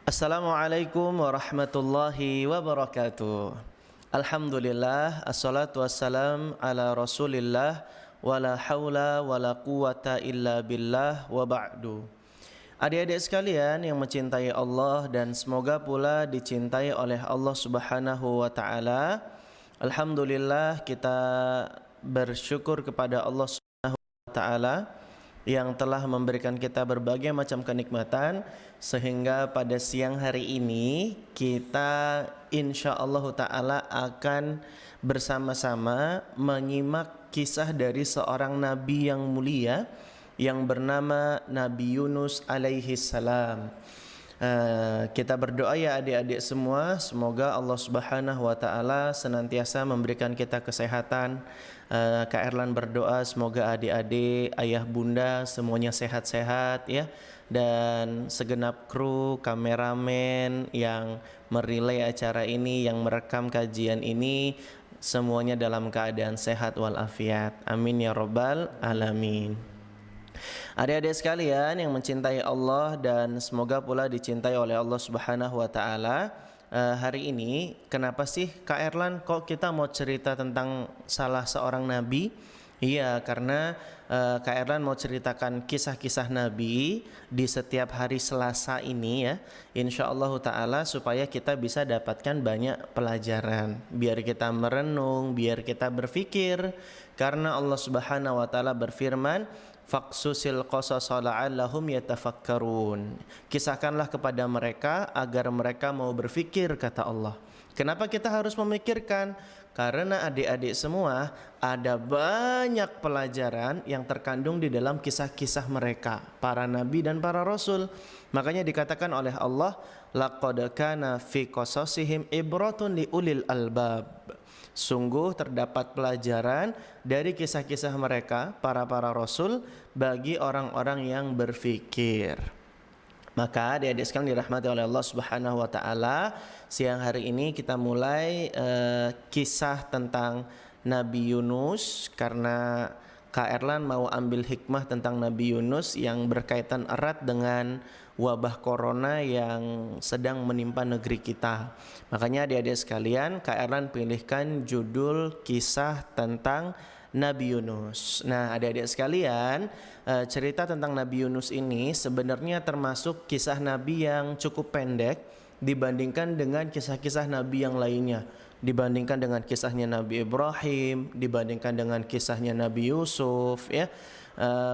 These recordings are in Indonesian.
Assalamualaikum warahmatullahi wabarakatuh. Alhamdulillah, assalatu wassalam ala rasulillah, wala hawla wala quwata illa billah wa ba'du. Adik-adik sekalian yang mencintai Allah dan semoga pula dicintai oleh Allah Subhanahu wa taala. Alhamdulillah, kita bersyukur kepada Allah Subhanahu wa taala yang telah memberikan kita berbagai macam kenikmatan sehingga pada siang hari ini kita insyaallah ta'ala akan bersama-sama menyimak kisah dari seorang nabi yang mulia yang bernama Nabi Yunus alaihi salam. Kita berdoa ya adik-adik semua, semoga Allah Subhanahu wa taala senantiasa memberikan kita kesehatan. Kak Erlan berdoa semoga adik-adik, ayah bunda semuanya sehat-sehat ya, dan segenap kru, kameramen yang merilai acara ini, yang merekam kajian ini, semuanya dalam keadaan sehat walafiat. Amin ya rabbal alamin. Adik-adik sekalian yang mencintai Allah dan semoga pula dicintai oleh Allah Subhanahu wa taala, hari ini kenapa sih Kak Erlan kok kita mau cerita tentang salah seorang nabi? Iya, karena Kak Erlan mau ceritakan kisah-kisah nabi di setiap hari Selasa ini ya, insyaallah ta'ala, supaya kita bisa dapatkan banyak pelajaran, biar kita merenung, biar kita berpikir. Karena Allah Subhanahu wa ta'ala berfirman, faqsusil qasasa la'allahum yatafakkarun. Kisahkanlah kepada mereka agar mereka mau berfikir, kata Allah. Kenapa kita harus memikirkan? Karena adik-adik semua ada banyak pelajaran yang terkandung di dalam kisah-kisah mereka, para nabi dan para rasul. Makanya dikatakan oleh Allah, laqad kana fi qasasihim ibratun li ulil albab. Sungguh terdapat pelajaran dari kisah-kisah mereka, para rasul, bagi orang-orang yang berfikir. Maka adik-adik sekalian dirahmati oleh Allah Subhanahu wa taala, siang hari ini kita mulai kisah tentang Nabi Yunus, karena Kak Erlan mau ambil hikmah tentang Nabi Yunus yang berkaitan erat dengan wabah corona yang sedang menimpa negeri kita. Makanya adik-adik sekalian, Kak Erlan pilihkan judul kisah tentang Nabi Yunus. Nah adik-adik sekalian, cerita tentang Nabi Yunus ini sebenarnya termasuk kisah Nabi yang cukup pendek dibandingkan dengan kisah-kisah Nabi yang lainnya. Dibandingkan dengan kisahnya Nabi Ibrahim, dibandingkan dengan kisahnya Nabi Yusuf ya,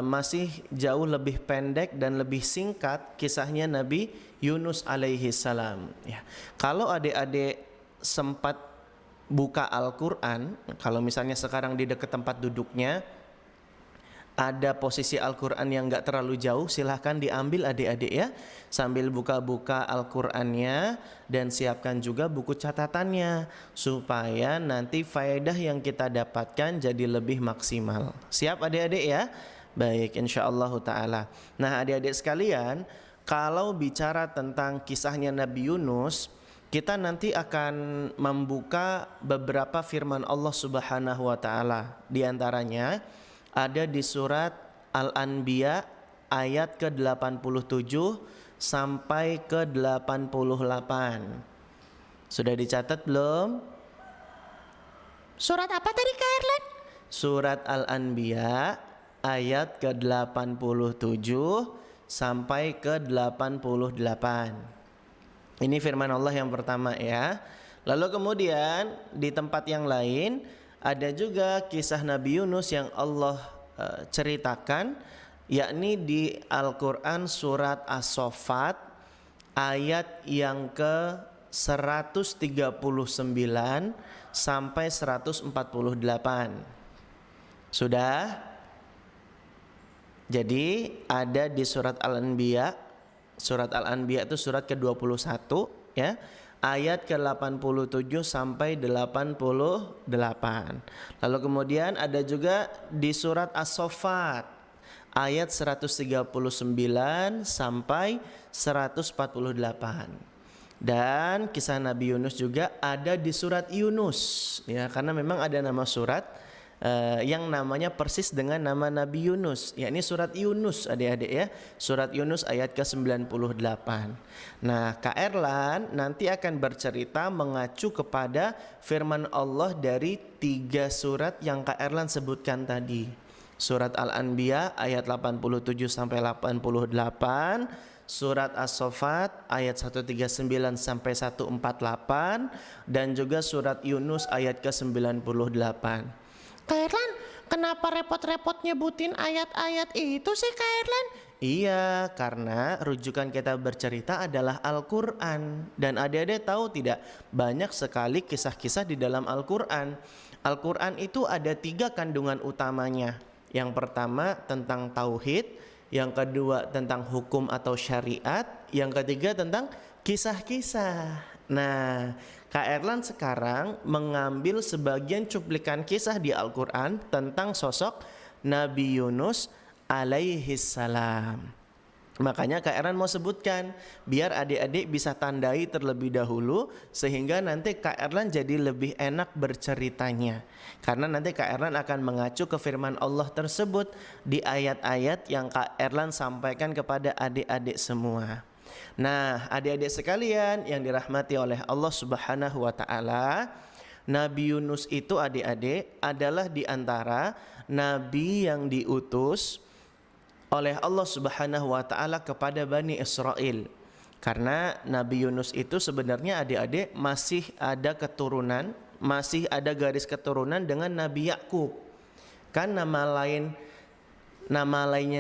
masih jauh lebih pendek dan lebih singkat kisahnya Nabi Yunus alaihi salam ya. Kalau adik-adik sempat buka Al-Quran, kalau misalnya sekarang di dekat tempat duduknya ada posisi Al-Quran yang gak terlalu jauh, silahkan diambil adik-adik ya, sambil buka-buka Al-Qurannya, dan siapkan juga buku catatannya supaya nanti faedah yang kita dapatkan jadi lebih maksimal. Siap adik-adik ya? Baik, insyaallah ta'ala. Nah adik-adik sekalian, kalau bicara tentang kisahnya Nabi Yunus, kita nanti akan membuka beberapa firman Allah Subhanahu wa ta'ala. Di antaranya ada di surat Al-Anbiya ayat ke-87 sampai ke-88. Sudah dicatat belum? Surat apa tadi Kak Erlan? Surat Al-Anbiya ayat ke-87 sampai ke-88. Ini firman Allah yang pertama ya. Lalu kemudian di tempat yang lain ada juga kisah Nabi Yunus yang Allah ceritakan, yakni di Al-Quran surat As-Saffat ayat yang ke 139 sampai 148. Sudah? Jadi ada di surat Al-Anbiya. Surat Al-Anbiya itu surat ke-21 ya, ayat ke-87 sampai 88. Lalu kemudian ada juga di surat As-Saffat ayat 139 sampai 148. Dan kisah Nabi Yunus juga ada di surat Yunus ya, karena memang ada nama surat yang namanya persis dengan nama Nabi Yunus, yakni surat Yunus adik-adik ya, surat Yunus ayat ke-98. Nah, Kak Erlan nanti akan bercerita mengacu kepada firman Allah dari 3 surat yang Kak Erlan sebutkan tadi. Surat Al-Anbiya ayat 87 sampai 88, surat As-Saffat ayat 139 sampai 148, dan juga surat Yunus ayat ke-98. Kak Erlan, kenapa repot-repot nyebutin ayat-ayat itu sih Kak Erlan? Iya, karena rujukan kita bercerita adalah Al-Quran. Dan adik-adik tahu tidak, banyak sekali kisah-kisah di dalam Al-Quran. Al-Quran itu ada 3 kandungan utamanya. Yang pertama tentang tauhid, yang kedua tentang hukum atau syariat, yang ketiga tentang kisah-kisah. Nah, Kak Erlan sekarang mengambil sebagian cuplikan kisah di Al-Quran tentang sosok Nabi Yunus alaihi salam. Makanya Kak Erlan mau sebutkan biar adik-adik bisa tandai terlebih dahulu, sehingga nanti Kak Erlan jadi lebih enak berceritanya. Karena nanti Kak Erlan akan mengacu ke firman Allah tersebut di ayat-ayat yang Kak Erlan sampaikan kepada adik-adik semua. Nah, adik-adik sekalian yang dirahmati oleh Allah Subhanahu wa taala, Nabi Yunus itu adik-adik adalah di antara nabi yang diutus oleh Allah Subhanahu wa taala kepada Bani Israel. Karena Nabi Yunus itu sebenarnya adik-adik masih ada keturunan, masih ada garis keturunan dengan Nabi Yakub. Kan nama lainnya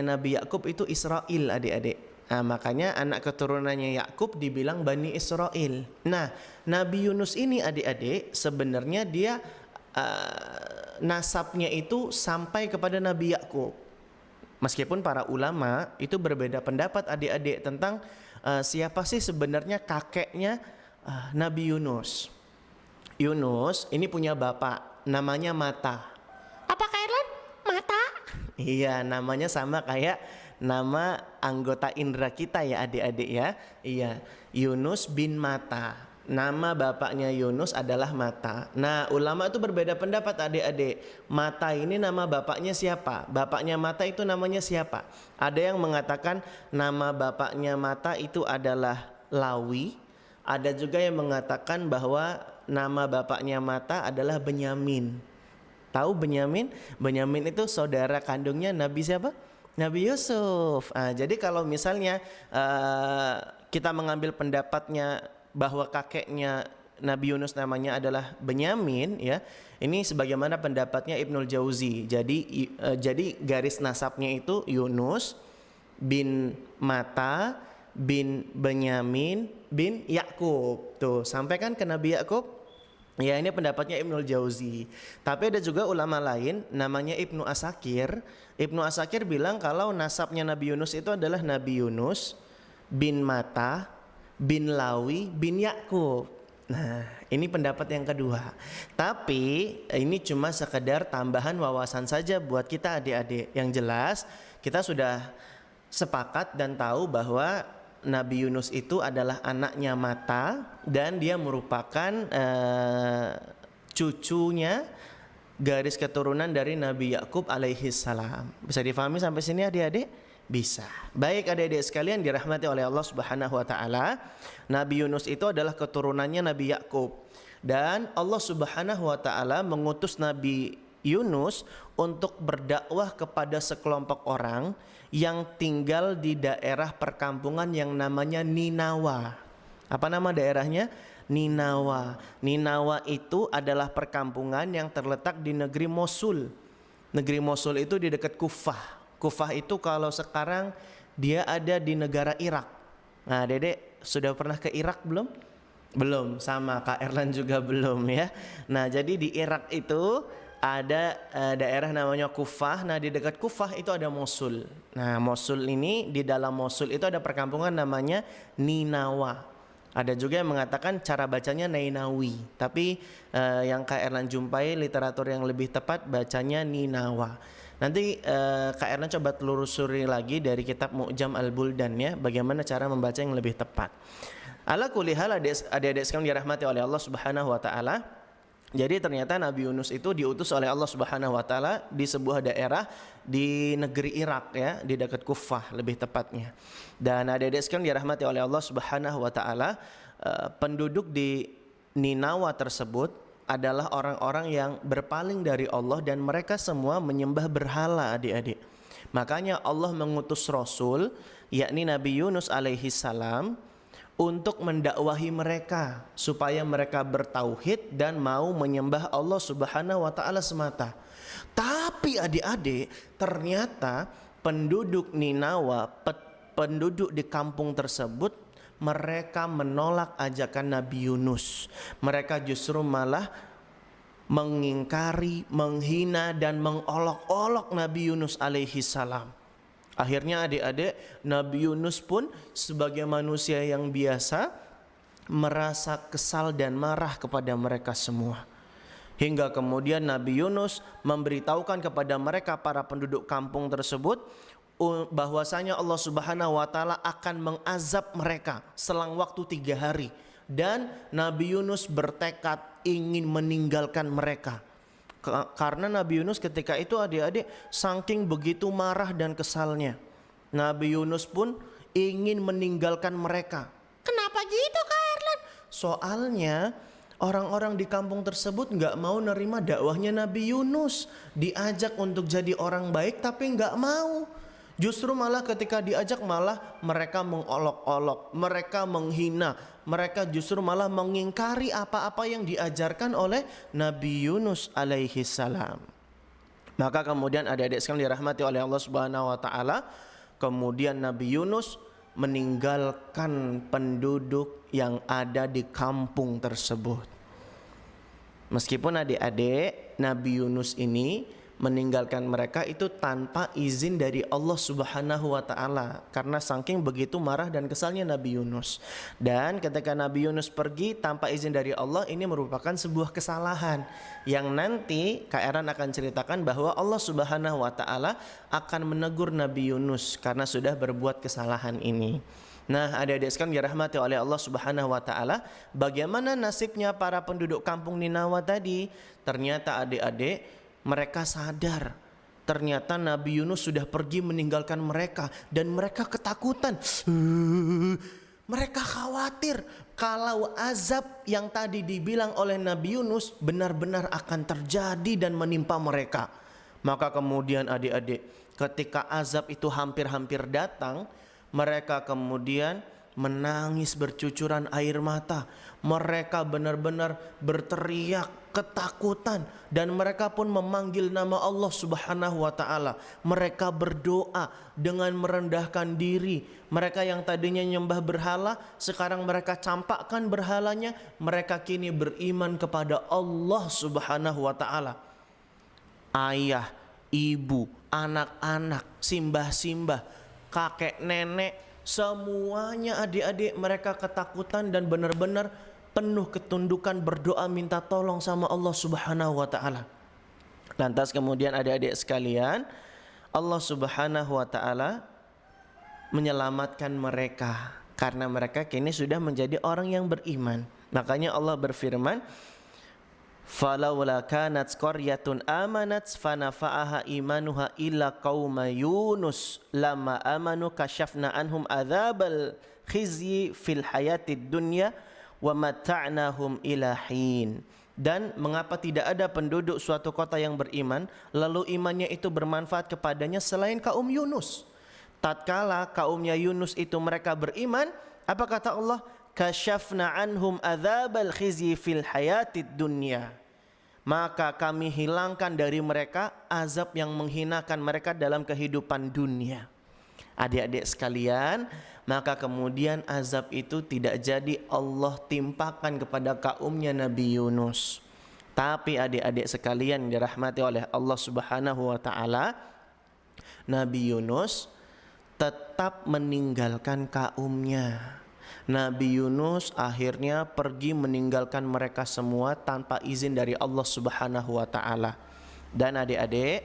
Nabi Yakub itu Israel adik-adik. Nah, makanya anak keturunannya Yakub dibilang Bani Israel. Nah, Nabi Yunus ini adik-adik sebenarnya dia nasabnya itu sampai kepada Nabi Yakub. Meskipun para ulama itu berbeda pendapat adik-adik tentang siapa sih sebenarnya kakeknya Nabi Yunus. Yunus ini punya bapak namanya Mata. Apa Kak Erlan? Mata? Iya, namanya sama kayak nama anggota indera kita ya adik-adik ya. Iya, Yunus bin Mata. Nama bapaknya Yunus adalah Mata. Nah, ulama itu berbeda pendapat adik-adik. Mata ini nama bapaknya siapa? Bapaknya Mata itu namanya siapa? Ada yang mengatakan nama bapaknya Mata itu adalah Lawi. Ada juga yang mengatakan bahwa nama bapaknya Mata adalah Benyamin. Tahu Benyamin? Benyamin itu saudara kandungnya Nabi siapa? Nabi Yusuf. Jadi kalau misalnya kita mengambil pendapatnya bahwa kakeknya Nabi Yunus namanya adalah Benyamin ya. Ini sebagaimana pendapatnya Ibnul Jauzi. Jadi garis nasabnya itu Yunus bin Mata bin Benyamin bin Yakub. Tuh, sampaikan ke Nabi Yakub. Ya, ini pendapatnya Ibnul Jauzi. Tapi ada juga ulama lain namanya Ibnu Asakir. Ibnu Asakir bilang kalau nasabnya Nabi Yunus itu adalah Nabi Yunus bin Mata bin Lawi bin Yakub. Nah, ini pendapat yang kedua. Tapi ini cuma sekedar tambahan wawasan saja buat kita adik-adik. Yang jelas kita sudah sepakat dan tahu bahwa Nabi Yunus itu adalah anaknya Mata dan dia merupakan cucunya garis keturunan dari Nabi Yakub alaihi salam. Bisa difahami sampai sini adik-adik? Bisa. Baik adik-adik sekalian dirahmati oleh Allah Subhanahu wa taala, Nabi Yunus itu adalah keturunannya Nabi Yakub. Dan Allah Subhanahu wa taala mengutus Nabi Yunus untuk berdakwah kepada sekelompok orang yang tinggal di daerah perkampungan yang namanya Ninawa. Apa nama daerahnya? Ninawa. Ninawa itu adalah perkampungan yang terletak di negeri Mosul. Negeri Mosul itu di dekat Kufah. Kufah itu kalau sekarang dia ada di negara Irak. Nah, Dedek sudah pernah ke Irak belum? Belum, sama Kak Erlan juga belum ya. Nah, jadi di Irak itu ada daerah namanya Kufah. Nah, di dekat Kufah itu ada Mosul. Nah, Mosul ini, di dalam Mosul itu ada perkampungan namanya Ninawa. Ada juga yang mengatakan cara bacanya Nainawi. Tapi yang Kak Erlan jumpai literatur yang lebih tepat bacanya Ninawa. Nanti Kak Erlan coba telusuri lagi dari kitab Mu'jam Al-Buldan ya, bagaimana cara membaca yang lebih tepat. Ala kulli hal adik-adik sekalian dirahmati oleh Allah Subhanahu wa taala, Jadi ternyata Nabi Yunus itu diutus oleh Allah Subhanahu wa taala di sebuah daerah di negeri Irak ya, di dekat Kufah lebih tepatnya. Dan adik-adik sekalian dirahmati oleh Allah Subhanahu wa taala, penduduk di Ninawa tersebut adalah orang-orang yang berpaling dari Allah dan mereka semua menyembah berhala, adik-adik. Makanya Allah mengutus Rasul yakni Nabi Yunus alaihi salam untuk mendakwahi mereka supaya mereka bertauhid dan mau menyembah Allah Subhanahu wa taala semata. Tapi adik-adik, ternyata penduduk Ninawa, penduduk di kampung tersebut, mereka menolak ajakan Nabi Yunus. Mereka justru malah mengingkari, menghina dan mengolok-olok Nabi Yunus alaihi salam. Akhirnya adik-adik, Nabi Yunus pun sebagai manusia yang biasa merasa kesal dan marah kepada mereka semua. Hingga kemudian Nabi Yunus memberitahukan kepada mereka para penduduk kampung tersebut bahwasanya Allah Subhanahu wa taala akan mengazab mereka selang waktu 3 hari. Dan Nabi Yunus bertekad ingin meninggalkan mereka. Karena Nabi Yunus ketika itu adik-adik saking begitu marah dan kesalnya, Nabi Yunus pun ingin meninggalkan mereka. Kenapa gitu Kak Erlan? Soalnya orang-orang di kampung tersebut nggak mau nerima dakwahnya Nabi Yunus. Diajak untuk jadi orang baik tapi nggak mau. Justru malah ketika diajak malah mereka mengolok-olok, mereka menghina, mereka justru malah mengingkari apa-apa yang diajarkan oleh Nabi Yunus alaihi salam. Maka kemudian adik-adik sekalian dirahmati oleh Allah Subhanahu wa taala, kemudian Nabi Yunus meninggalkan penduduk yang ada di kampung tersebut. Meskipun adik-adik Nabi Yunus ini meninggalkan mereka itu tanpa izin dari Allah Subhanahu wa taala, karena saking begitu marah dan kesalnya Nabi Yunus. Dan ketika Nabi Yunus pergi tanpa izin dari Allah, ini merupakan sebuah kesalahan yang nanti Kak Eran akan ceritakan bahwa Allah Subhanahu wa taala akan menegur Nabi Yunus karena sudah berbuat kesalahan ini. Nah, adik-adik sekalian dirahmati oleh Allah Subhanahu wa taala, bagaimana nasibnya para penduduk kampung Ninawa tadi? Ternyata adik-adik mereka sadar ternyata Nabi Yunus sudah pergi meninggalkan mereka dan mereka ketakutan. Mereka khawatir kalau azab yang tadi dibilang oleh Nabi Yunus benar-benar akan terjadi dan menimpa mereka. Maka kemudian adik-adik, ketika azab itu hampir-hampir datang, mereka kemudian menangis bercucuran air mata. Mereka benar-benar berteriak ketakutan dan mereka pun memanggil nama Allah Subhanahu wa taala. Mereka berdoa dengan merendahkan diri. Mereka yang tadinya nyembah berhala, sekarang mereka campakkan berhalanya. Mereka kini beriman kepada Allah Subhanahu wa taala. Ayah, ibu, anak-anak, simbah-simbah, kakek, nenek, semuanya adik-adik mereka ketakutan dan benar-benar penuh ketundukan berdoa minta tolong sama Allah Subhanahu wa taala. Lantas kemudian adik-adik sekalian, Allah Subhanahu wa taala menyelamatkan mereka karena mereka kini sudah menjadi orang yang beriman. Makanya Allah berfirman, "Falawla kanat qaryatun amanat fanafa'aha imanuha illa qauma Yunus lama amanu kasyafna anhum adzabal khizyi fil hayatid dunya wa mata'nahum ila hin." Dan mengapa tidak ada penduduk suatu kota yang beriman lalu imannya itu bermanfaat kepadanya selain kaum Yunus? Tatkala kaumnya Yunus itu mereka beriman, apa kata Allah? Kasyafna anhum adzabal khizyi fil hayatid dunya. Maka kami hilangkan dari mereka azab yang menghinakan mereka dalam kehidupan dunia. Adik-adik sekalian, maka kemudian azab itu tidak jadi Allah timpakan kepada kaumnya Nabi Yunus. Tapi adik-adik sekalian yang dirahmati oleh Allah Subhanahu wa taala, Nabi Yunus tetap meninggalkan kaumnya. Nabi Yunus akhirnya pergi meninggalkan mereka semua tanpa izin dari Allah Subhanahu wa taala. Dan adik-adik,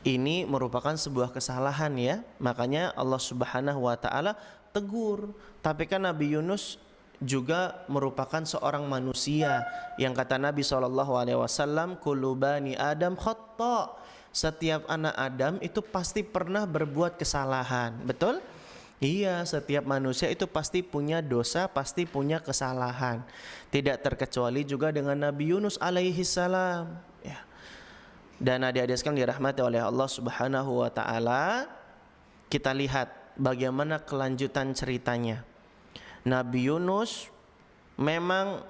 ini merupakan sebuah kesalahan ya. Makanya Allah Subhanahu wa taala tegur. Tapi kan Nabi Yunus juga merupakan seorang manusia yang kata Nabi SAW, kullu bani Adam khata'. Setiap anak Adam itu pasti pernah berbuat kesalahan. Betul? Iya, setiap manusia itu pasti punya dosa, pasti punya kesalahan. Tidak terkecuali juga dengan Nabi Yunus alaihi salam. Ya. Dan adik-adik sekalian dirahmati oleh Allah Subhanahu wa taala, kita lihat bagaimana kelanjutan ceritanya. Nabi Yunus memang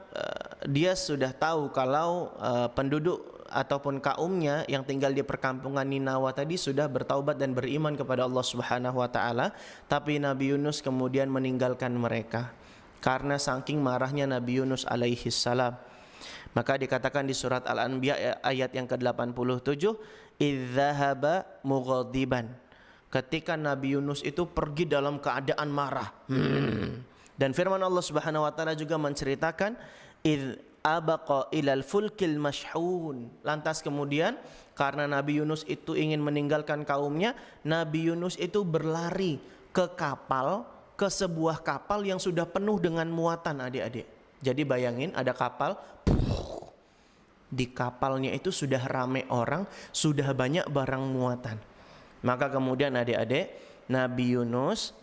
dia sudah tahu kalau penduduk ataupun kaumnya yang tinggal di perkampungan Ninawa tadi sudah bertaubat dan beriman kepada Allah Subhanahu wa taala, tapi Nabi Yunus kemudian meninggalkan mereka karena saking marahnya Nabi Yunus alaihi salam. Maka dikatakan di surat Al-Anbiya ayat yang ke-87, idzahaba mughadiban. Ketika Nabi Yunus itu pergi dalam keadaan marah. Dan firman Allah Subhanahu wa taala juga menceritakan id abaqa ilal fulkil mashhun. Lantas kemudian karena Nabi Yunus itu ingin meninggalkan kaumnya, Nabi Yunus itu berlari ke kapal, ke sebuah kapal yang sudah penuh dengan muatan, adik-adik. Jadi bayangin ada kapal, di kapalnya itu sudah ramai orang, sudah banyak barang muatan. Maka kemudian adik-adik, Nabi Yunus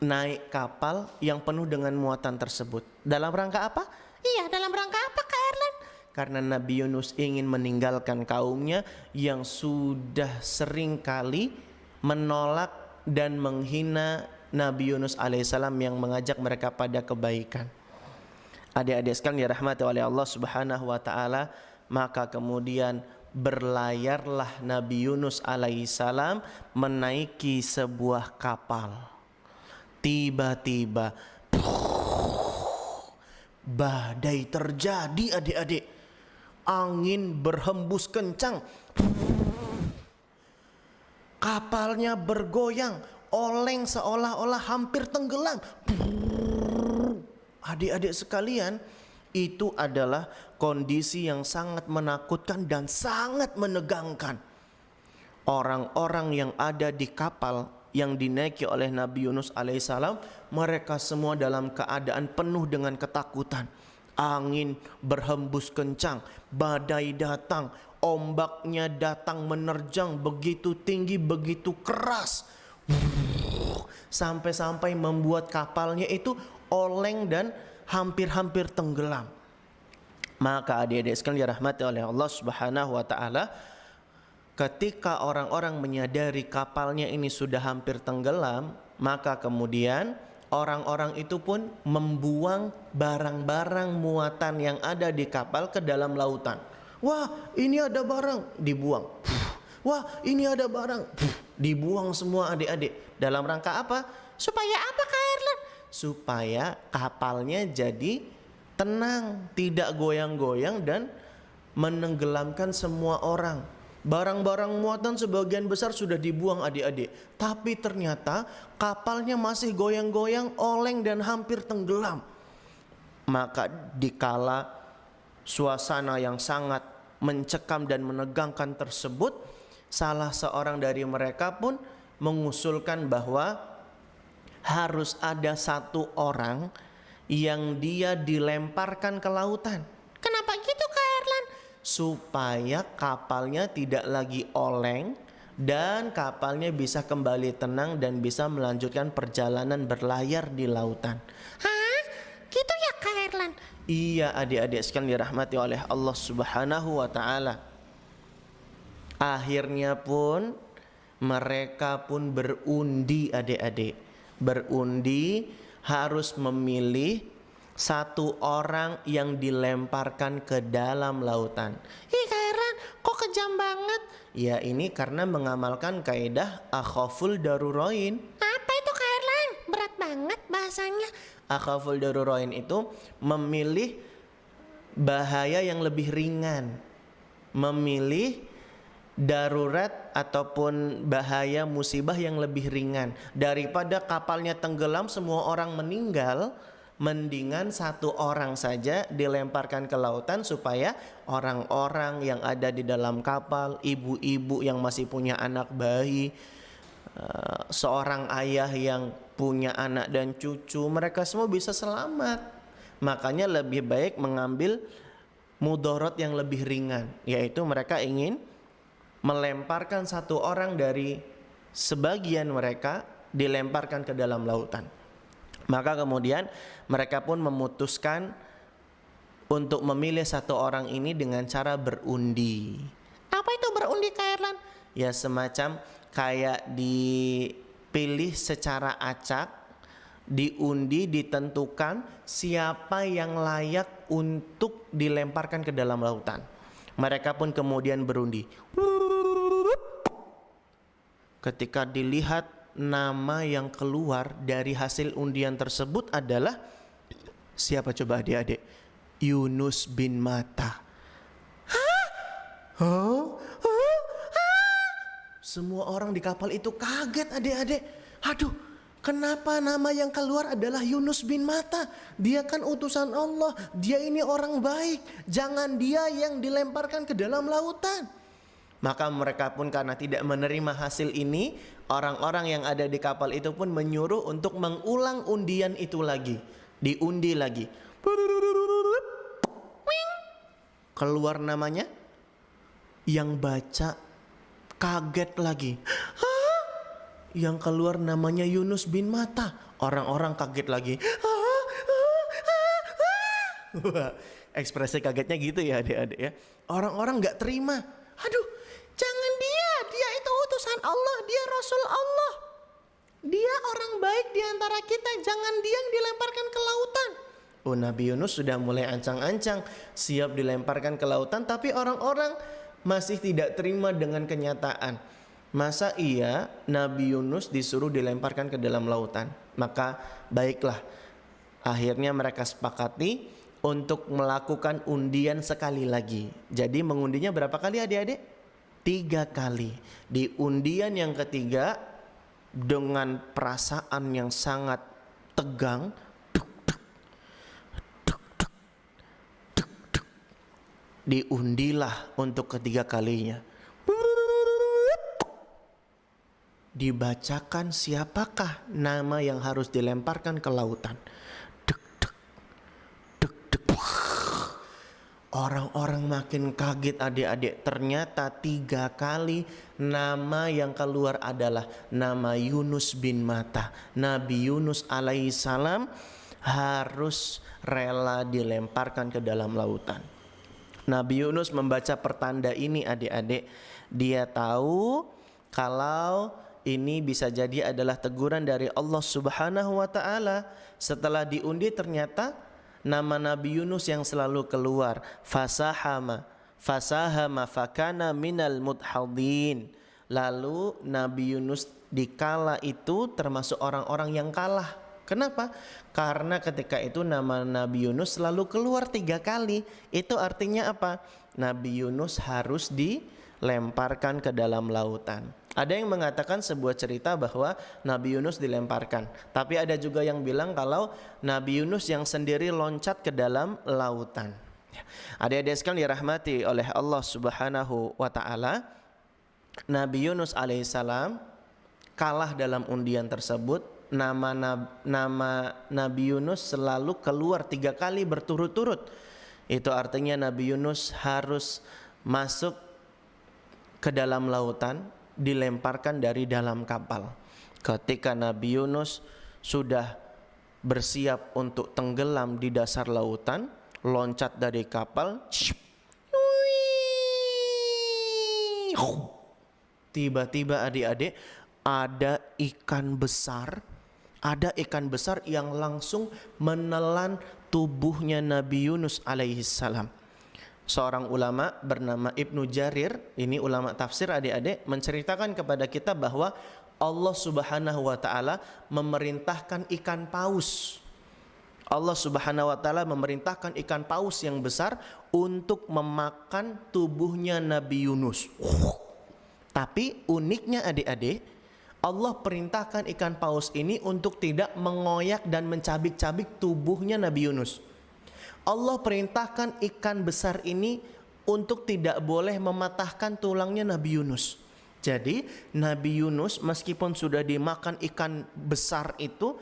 naik kapal yang penuh dengan muatan tersebut. Dalam rangka apa? Iya, dalam rangka apa, Kak Erlan? Karena Nabi Yunus ingin meninggalkan kaumnya yang sudah sering kali menolak dan menghina Nabi Yunus alaihissalam yang mengajak mereka pada kebaikan. Adik-adik sekalian dirahmati oleh Allah Subhanahu wa taala, maka kemudian berlayarlah Nabi Yunus alaihissalam menaiki sebuah kapal. Tiba-tiba badai terjadi, adik-adik. Angin berhembus kencang. Kapalnya bergoyang, oleng seolah-olah hampir tenggelam. Adik-adik sekalian, itu adalah kondisi yang sangat menakutkan dan sangat menegangkan. Orang-orang yang ada di kapal yang dinaiki oleh Nabi Yunus alaihissalam, mereka semua dalam keadaan penuh dengan ketakutan. Angin berhembus kencang, badai datang, ombaknya datang menerjang begitu tinggi, begitu keras, sampai-sampai membuat kapalnya itu oleng dan hampir-hampir tenggelam. Maka adik-adik sekalian dirahmati oleh Allah Subhanahu wa taala, ketika orang-orang menyadari kapalnya ini sudah hampir tenggelam, maka kemudian orang-orang itu pun membuang barang-barang muatan yang ada di kapal ke dalam lautan. Wah, ini ada barang, dibuang. Wah, ini ada barang, dibuang semua, adik-adik. Dalam rangka apa? Supaya apa, Kak Erlan? Supaya kapalnya jadi tenang, tidak goyang-goyang dan menenggelamkan semua orang. Barang-barang muatan sebagian besar sudah dibuang, adik-adik. Tapi ternyata kapalnya masih goyang-goyang, oleng dan hampir tenggelam. Maka dikala suasana yang sangat mencekam dan menegangkan tersebut, salah seorang dari mereka pun mengusulkan bahwa harus ada satu orang yang dia dilemparkan ke lautan. Kenapa gitu, Kak Erlan? Supaya kapalnya tidak lagi oleng dan kapalnya bisa kembali tenang dan bisa melanjutkan perjalanan berlayar di lautan. Hah? Gitu ya, Kak Erlan? Iya, adik-adik sekalian dirahmati oleh Allah Subhanahu wa taala. Akhirnya pun mereka pun berundi, adik-adik. Berundi harus memilih satu orang yang dilemparkan ke dalam lautan. Ih, Kak Erlan, kok kejam banget? Ya, ini karena mengamalkan kaidah akhaful darurain. Apa itu, Kak Erlan? Berat banget bahasanya. Akhaful darurain itu memilih bahaya yang lebih ringan, memilih darurat ataupun bahaya musibah yang lebih ringan. Daripada kapalnya tenggelam semua orang meninggal, mendingan satu orang saja dilemparkan ke lautan supaya orang-orang yang ada di dalam kapal, ibu-ibu yang masih punya anak bayi, seorang ayah yang punya anak dan cucu, mereka semua bisa selamat. Makanya lebih baik mengambil mudorot yang lebih ringan, yaitu mereka ingin melemparkan satu orang dari sebagian mereka, dilemparkan ke dalam lautan. Maka kemudian mereka pun memutuskan untuk memilih satu orang ini dengan cara berundi. Apa itu berundi, Kak Erlan? Ya semacam kayak dipilih secara acak, diundi, ditentukan siapa yang layak untuk dilemparkan ke dalam lautan. Mereka pun kemudian berundi. Ketika dilihat nama yang keluar dari hasil undian tersebut adalah siapa coba adik-adik? Yunus bin Matta. Semua orang di kapal itu kaget adik-adik. Aduh, kenapa nama yang keluar adalah Yunus bin Matta? Dia kan utusan Allah, dia ini orang baik. Jangan dia yang dilemparkan ke dalam lautan. Maka mereka pun karena tidak menerima hasil ini, orang-orang yang ada di kapal itu pun menyuruh untuk mengulang undian itu lagi. Diundi lagi. Keluar namanya, yang baca kaget lagi. Yang keluar namanya Yunus bin Matta. Orang-orang kaget lagi. Ekspresi kagetnya gitu ya adik-adik ya. Orang-orang gak terima. Aduh, jangan dia itu utusan Allah, dia Rasul Allah. Dia orang baik di antara kita, jangan dia yang dilemparkan ke lautan. Oh, Nabi Yunus sudah mulai ancang-ancang siap dilemparkan ke lautan, tapi orang-orang masih tidak terima dengan kenyataan. Masa iya Nabi Yunus disuruh dilemparkan ke dalam lautan? Maka baiklah, akhirnya mereka sepakati untuk melakukan undian sekali lagi. Jadi mengundinya berapa kali adik-adik? 3 kali. Di undian yang ketiga, dengan perasaan yang sangat tegang, diundilah untuk ketiga kalinya. Dibacakan siapakah nama yang harus dilemparkan ke lautan. Orang-orang makin kaget adik-adik. Ternyata 3 kali nama yang keluar adalah nama Yunus bin Matta. Nabi Yunus alaihissalam harus rela dilemparkan ke dalam lautan. Nabi Yunus membaca pertanda ini adik-adik. Dia tahu kalau ini bisa jadi adalah teguran dari Allah Subhanahu wa ta'ala. Setelah diundi ternyata nama Nabi Yunus yang selalu keluar. Fasahama fakana minal mudhadin. Lalu Nabi Yunus dikala itu termasuk orang-orang yang kalah. Kenapa? Karena ketika itu nama Nabi Yunus selalu keluar 3 kali. Itu artinya apa? Nabi Yunus harus dilemparkan ke dalam lautan. Ada yang mengatakan sebuah cerita bahwa Nabi Yunus dilemparkan. Tapi ada juga yang bilang kalau Nabi Yunus yang sendiri loncat ke dalam lautan. Adik-adik sekalian dirahmati oleh Allah Subhanahu wa ta'ala, Nabi Yunus alaihissalam kalah dalam undian tersebut. Nama Nabi Yunus selalu keluar 3 kali berturut-turut. Itu artinya Nabi Yunus harus masuk ke dalam lautan, dilemparkan dari dalam kapal. Ketika Nabi Yunus sudah bersiap untuk tenggelam di dasar lautan, loncat dari kapal, tiba-tiba adik-adik ada ikan besar yang langsung menelan tubuhnya Nabi Yunus alaihissalam. Seorang ulama bernama Ibnu Jarir, ini ulama tafsir adik-adik, menceritakan kepada kita bahwa Allah Subhanahu wa ta'ala memerintahkan ikan paus. Allah Subhanahu wa ta'ala memerintahkan ikan paus yang besar untuk memakan tubuhnya Nabi Yunus. Tapi uniknya adik-adik, Allah perintahkan ikan paus ini untuk tidak mengoyak dan mencabik-cabik tubuhnya Nabi Yunus. Allah perintahkan ikan besar ini untuk tidak boleh mematahkan tulangnya Nabi Yunus. Jadi Nabi Yunus meskipun sudah dimakan ikan besar itu,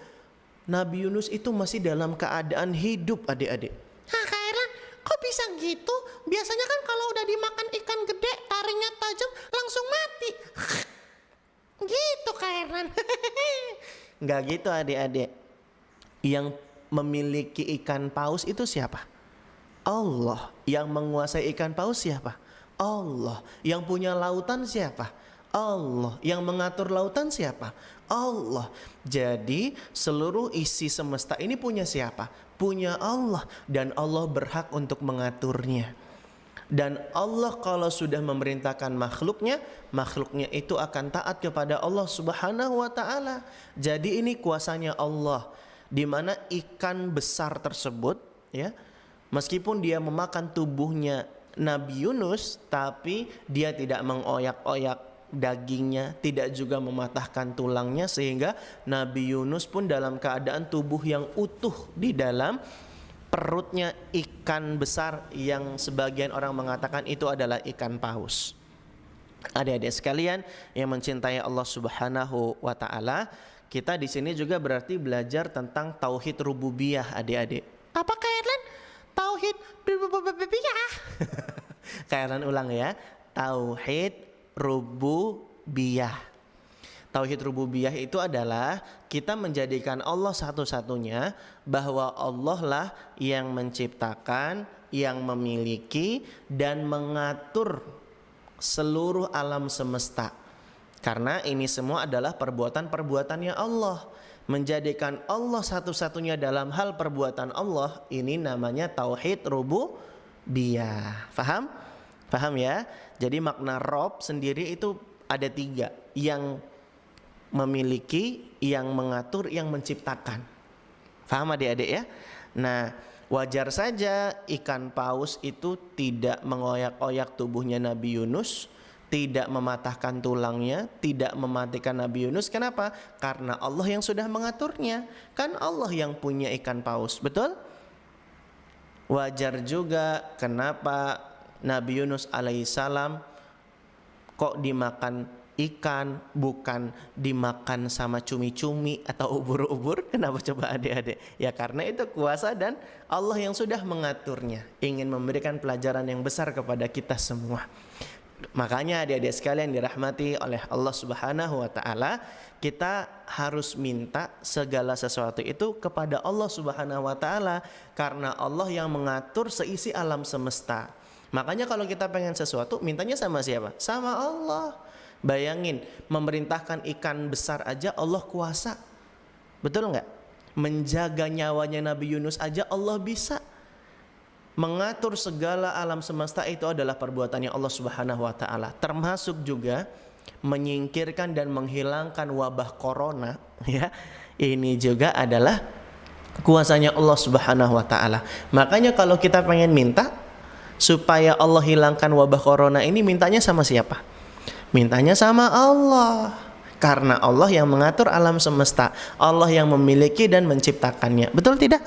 Nabi Yunus itu masih dalam keadaan hidup, adik-adik. Hah, Kak Erlan, kok bisa gitu? Biasanya kan kalau udah dimakan ikan gede, taringnya tajam, langsung mati. Gitu, Kak Erlan. Nggak gitu, adik-adik. Yang memiliki ikan paus itu siapa? Allah. Yang menguasai ikan paus siapa? Allah. Yang punya lautan siapa? Allah. Yang mengatur lautan siapa? Allah. Jadi seluruh isi semesta ini punya siapa? Punya Allah. Dan Allah berhak untuk mengaturnya. Dan Allah kalau sudah memerintahkan makhluknya, makhluknya itu akan taat kepada Allah Subhanahu wa ta'ala. Jadi ini kuasanya Allah, di mana ikan besar tersebut, ya, meskipun dia memakan tubuhnya Nabi Yunus, tapi dia tidak mengoyak-oyak dagingnya, tidak juga mematahkan tulangnya, sehingga Nabi Yunus pun dalam keadaan tubuh yang utuh di dalam perutnya ikan besar yang sebagian orang mengatakan itu adalah ikan paus. Adik-adik sekalian yang mencintai Allah Subhanahu wa ta'ala, kita di sini juga berarti belajar tentang tauhid rububiyah, adik-adik. Apa, Kak Erlan? Tauhid rububiyah. Kak Erlan ulang ya. Tauhid rububiyah. Tauhid rububiyah itu adalah kita menjadikan Allah satu-satunya, bahwa Allah lah yang menciptakan, yang memiliki dan mengatur seluruh alam semesta. Karena ini semua adalah perbuatan-perbuatannya Allah. Menjadikan Allah satu-satunya dalam hal perbuatan Allah, ini namanya tauhid rububiyah. Faham? Paham ya? Jadi makna Rob sendiri itu ada 3. Yang memiliki, yang mengatur, yang menciptakan. Faham adik-adik ya? Nah, wajar saja ikan paus itu tidak mengoyak-oyak tubuhnya Nabi Yunus, tidak mematahkan tulangnya, tidak mematikan Nabi Yunus. Kenapa? Karena Allah yang sudah mengaturnya. Kan Allah yang punya ikan paus, betul? Wajar juga kenapa Nabi Yunus alaihissalam kok dimakan ikan, bukan dimakan sama cumi-cumi atau ubur-ubur. Kenapa coba adik-adik? Ya karena itu kuasa dan Allah yang sudah mengaturnya, ingin memberikan pelajaran yang besar kepada kita semua. Makanya adik-adik sekalian dirahmati oleh Allah Subhanahu wa ta'ala, kita harus minta segala sesuatu itu kepada Allah Subhanahu wa ta'ala, karena Allah yang mengatur seisi alam semesta. Makanya kalau kita pengen sesuatu, mintanya sama siapa? Sama Allah. Bayangin, memerintahkan ikan besar aja Allah kuasa. Betul nggak? Menjaga nyawanya Nabi Yunus aja Allah bisa. Mengatur segala alam semesta itu adalah perbuatannya Allah Subhanahu wa ta'ala. Termasuk juga menyingkirkan dan menghilangkan wabah corona, ya. Ini juga adalah kuasanya Allah Subhanahu wa ta'ala. Makanya kalau kita pengen minta supaya Allah hilangkan wabah corona ini, mintanya sama siapa? Mintanya sama Allah. Karena Allah yang mengatur alam semesta, Allah yang memiliki dan menciptakannya. Betul tidak?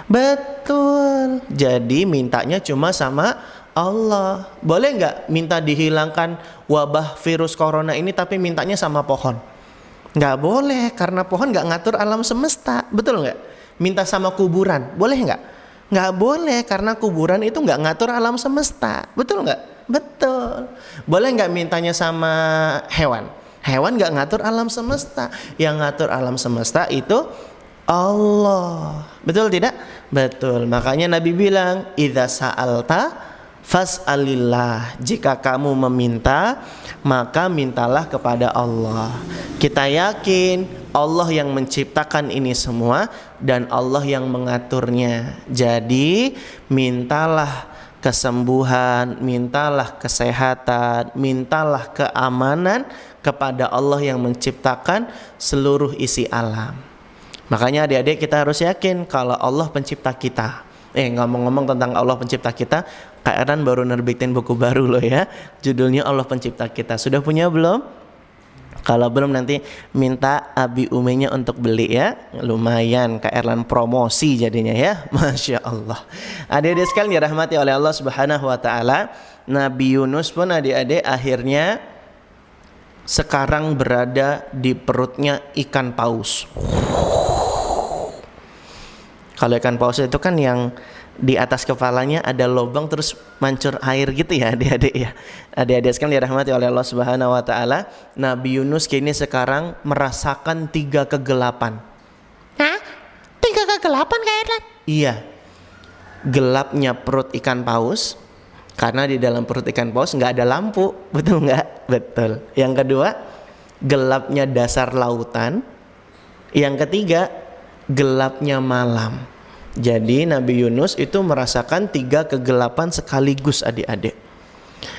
Betul. Jadi mintanya cuma sama Allah. Boleh nggak minta dihilangkan wabah virus corona ini tapi mintanya sama pohon? Nggak boleh, karena pohon nggak ngatur alam semesta. Betul nggak? Minta sama kuburan, boleh nggak? Nggak boleh, karena kuburan itu nggak ngatur alam semesta. Betul nggak? Betul. Boleh nggak mintanya sama hewan? Hewan nggak ngatur alam semesta. Yang ngatur alam semesta itu Allah. Betul tidak? Betul. Makanya Nabi bilang, idza sa'alta fas'alillah. Jika kamu meminta, maka mintalah kepada Allah. Kita yakin Allah yang menciptakan ini semua dan Allah yang mengaturnya. Jadi mintalah kesembuhan, mintalah kesehatan, mintalah keamanan kepada Allah yang menciptakan seluruh isi alam. Makanya adik-adik kita harus yakin kalau Allah pencipta kita. Ngomong-ngomong tentang Allah pencipta kita, Kak Erlan baru nerbitin buku baru loh ya. Judulnya Allah Pencipta Kita. Sudah punya belum? Kalau belum nanti minta Abi Umenya untuk beli ya. Lumayan Kak Erlan promosi jadinya ya. Masya Allah. Adik-adik sekalian dirahmati oleh Allah Subhanahu wa ta'ala, Nabi Yunus pun adik-adik akhirnya sekarang berada di perutnya ikan paus. Kalau ikan paus itu kan yang di atas kepalanya ada lubang terus mancur air gitu ya adik-adik ya. Adik-adik sekalian dirahmati oleh Allah Subhanahu wa taala, Nabi Yunus kini sekarang merasakan 3 kegelapan. Hah? 3 kegelapan Kak Erlan? Iya. Gelapnya perut ikan paus karena di dalam perut ikan paus nggak ada lampu, betul nggak? Betul. Yang kedua, gelapnya dasar lautan. Yang ketiga, gelapnya malam. Jadi Nabi Yunus itu merasakan 3 kegelapan sekaligus adik-adik.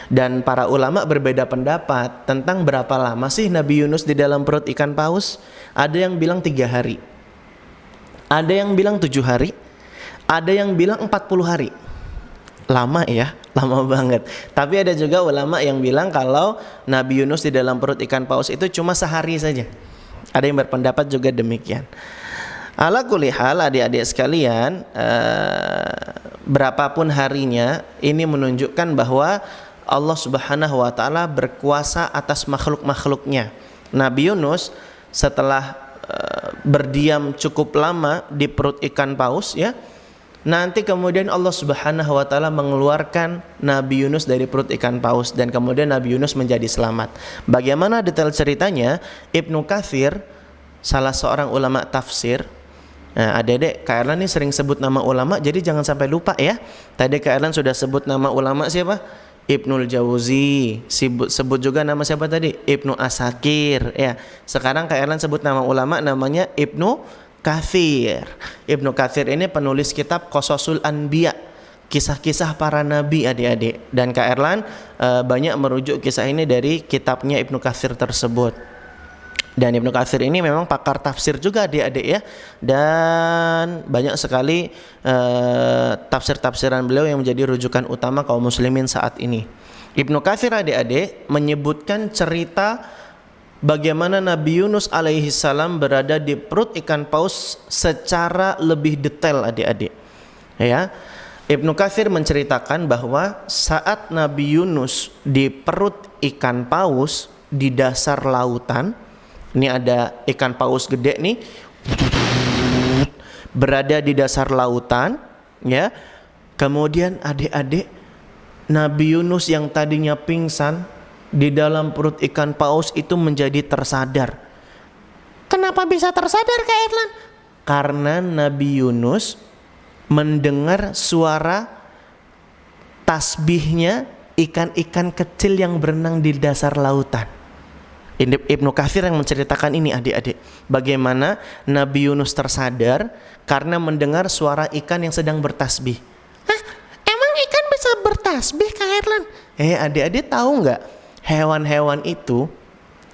Dan para ulama berbeda pendapat tentang berapa lama sih Nabi Yunus di dalam perut ikan paus. Ada yang bilang 3 hari, ada yang bilang 7 hari, ada yang bilang 40 hari. Lama ya, lama banget. Tapi ada juga ulama yang bilang kalau Nabi Yunus di dalam perut ikan paus itu cuma sehari saja. Ada yang berpendapat juga demikian. Ala kulli hal adik-adik sekalian, berapapun harinya, ini menunjukkan bahwa Allah Subhanahu wa taala berkuasa atas makhluk-makhluknya. Nabi Yunus setelah berdiam cukup lama di perut ikan paus ya, nanti kemudian Allah Subhanahu wa taala mengeluarkan Nabi Yunus dari perut ikan paus dan kemudian Nabi Yunus menjadi selamat. Bagaimana detail ceritanya? Ibnu Katsir, salah seorang ulama tafsir. Nah, adik-adik, Kak Erlan ini sering sebut nama ulama, jadi jangan sampai lupa ya. Tadi Kak Erlan sudah sebut nama ulama siapa? Ibnul Jauzi. Sebut juga nama siapa tadi? Ibnu Asakir ya. Sekarang Kak Erlan sebut nama ulama, namanya Ibnu Katsir. Ibnu Katsir ini penulis kitab Qasasul Anbiya, kisah-kisah para nabi adik-adik. Dan Kak Erlan banyak merujuk kisah ini dari kitabnya Ibnu Katsir tersebut. Dan Ibnu Katsir ini memang pakar tafsir juga adik-adik ya. Dan banyak sekali tafsir-tafsiran beliau yang menjadi rujukan utama kaum muslimin saat ini. Ibnu Katsir adik-adik menyebutkan cerita bagaimana Nabi Yunus alaihi salam berada di perut ikan paus secara lebih detail adik-adik. Ya. Ibnu Katsir menceritakan bahwa saat Nabi Yunus di perut ikan paus di dasar lautan, ini ada ikan paus gede nih berada di dasar lautan ya. Kemudian adik-adik, Nabi Yunus yang tadinya pingsan di dalam perut ikan paus itu menjadi tersadar. Kenapa bisa tersadar Kak Erlan? Karena Nabi Yunus mendengar suara tasbihnya ikan-ikan kecil yang berenang di dasar lautan. Ibnu Katsir yang menceritakan ini adik-adik, bagaimana Nabi Yunus tersadar karena mendengar suara ikan yang sedang bertasbih. Hah? Emang ikan bisa bertasbih Kak Erlan? Adik-adik tahu nggak, hewan-hewan itu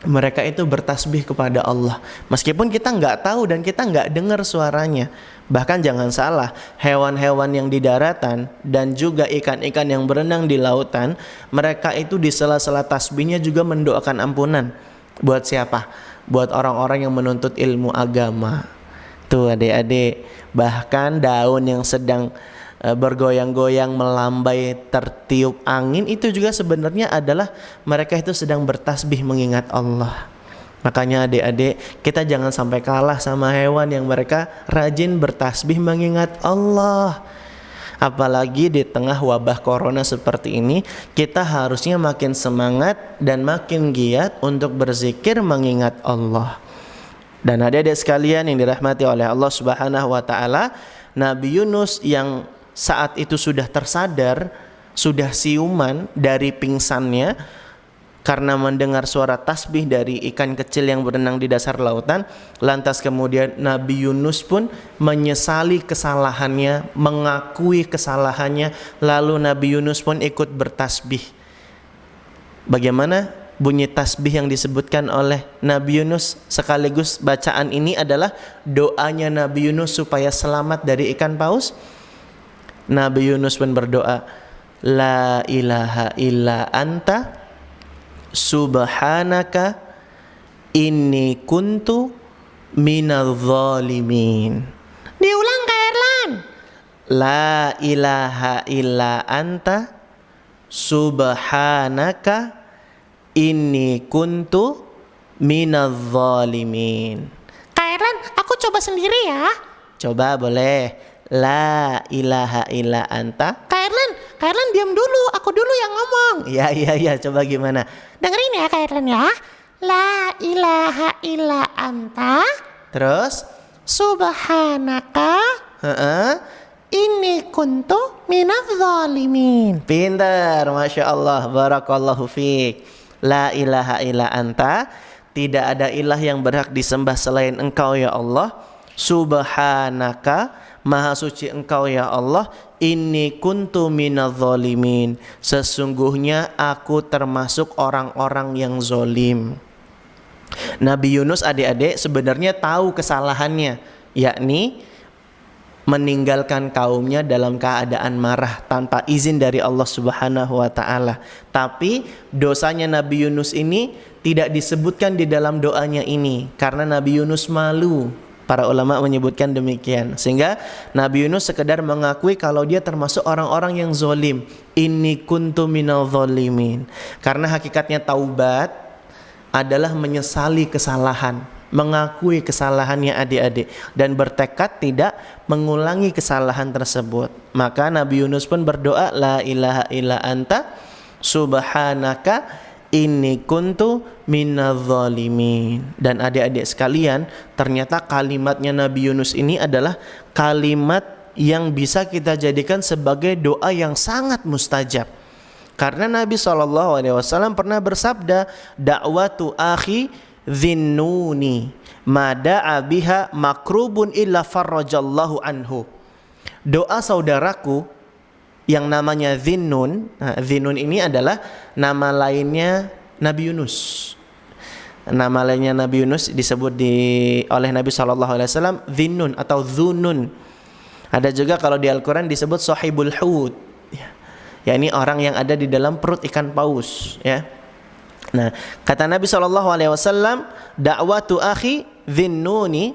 mereka itu bertasbih kepada Allah meskipun kita nggak tahu dan kita nggak dengar suaranya. Bahkan jangan salah, hewan-hewan yang di daratan dan juga ikan-ikan yang berenang di lautan, mereka itu di sela-sela tasbihnya juga mendoakan ampunan. Buat siapa? Buat orang-orang yang menuntut ilmu agama. Tuh adik-adik, bahkan daun yang sedang bergoyang-goyang melambai tertiup angin itu juga sebenarnya adalah mereka itu sedang bertasbih mengingat Allah. Makanya adik-adik, kita jangan sampai kalah sama hewan yang mereka rajin bertasbih mengingat Allah. Apalagi di tengah wabah corona seperti ini, kita harusnya makin semangat dan makin giat untuk berzikir mengingat Allah. Dan adik-adik sekalian yang dirahmati oleh Allah Subhanahu wa taala, Nabi Yunus yang saat itu sudah tersadar, sudah siuman dari pingsannya karena mendengar suara tasbih dari ikan kecil yang berenang di dasar lautan. Lantas kemudian Nabi Yunus pun menyesali kesalahannya, mengakui kesalahannya. Lalu Nabi Yunus pun ikut bertasbih. Bagaimana bunyi tasbih yang disebutkan oleh Nabi Yunus? Sekaligus bacaan ini adalah doanya Nabi Yunus supaya selamat dari ikan paus. Nabi Yunus pun berdoa, La ilaha illa anta subhanaka inni kuntu minadh zalimin. Diulang Kak Erlan. La ilaha illa anta subhanaka inni kuntu minadh zalimin. Kak Erlan, aku coba sendiri ya. Coba boleh. La ilaha illa anta. Kak Erlan diam dulu, aku dulu yang ngomong. Ya, coba gimana? Dengerin ya Kak Erlan ya. La ilaha illa anta. Terus? Subhanaka. Inni kuntu minadz zalimin. Pintar, Masya Allah, barakallahu fiik. La ilaha illa anta, tidak ada ilah yang berhak disembah selain Engkau ya Allah. Subhanaka, maha suci Engkau ya Allah. Inni kuntu minadz zalimin, sesungguhnya aku termasuk orang-orang yang zolim. Nabi Yunus adik-adik sebenarnya tahu kesalahannya, yakni meninggalkan kaumnya dalam keadaan marah tanpa izin dari Allah Subhanahu wa taala. Tapi dosanya Nabi Yunus ini tidak disebutkan di dalam doanya ini karena Nabi Yunus malu. Para ulama menyebutkan demikian. Sehingga Nabi Yunus sekedar mengakui kalau dia termasuk orang-orang yang zolim. Inni kuntu minal zolimin. Karena hakikatnya taubat adalah menyesali kesalahan, mengakui kesalahannya adik-adik, dan bertekad tidak mengulangi kesalahan tersebut. Maka Nabi Yunus pun berdoa, La ilaha illa anta subhanaka inni kuntu minadz zalimin. Dan adik-adik sekalian, ternyata kalimatnya Nabi Yunus ini adalah kalimat yang bisa kita jadikan sebagai doa yang sangat mustajab. Karena Nabi SAW pernah bersabda, Da'watu akhi dhinnuni mada'a biha makrubun illa farrajallahu anhu. Doa saudaraku yang namanya Dhinnun. Dhinnun ini adalah nama lainnya Nabi Yunus. Nama lainnya Nabi Yunus disebut oleh Nabi SAW Dhinnun atau Dhunun. Ada juga kalau di Al-Quran disebut Sahibul Hud, ya, ini orang yang ada di dalam perut ikan paus, ya. Nah, kata Nabi SAW, Da'watu akhi Dhinnuni,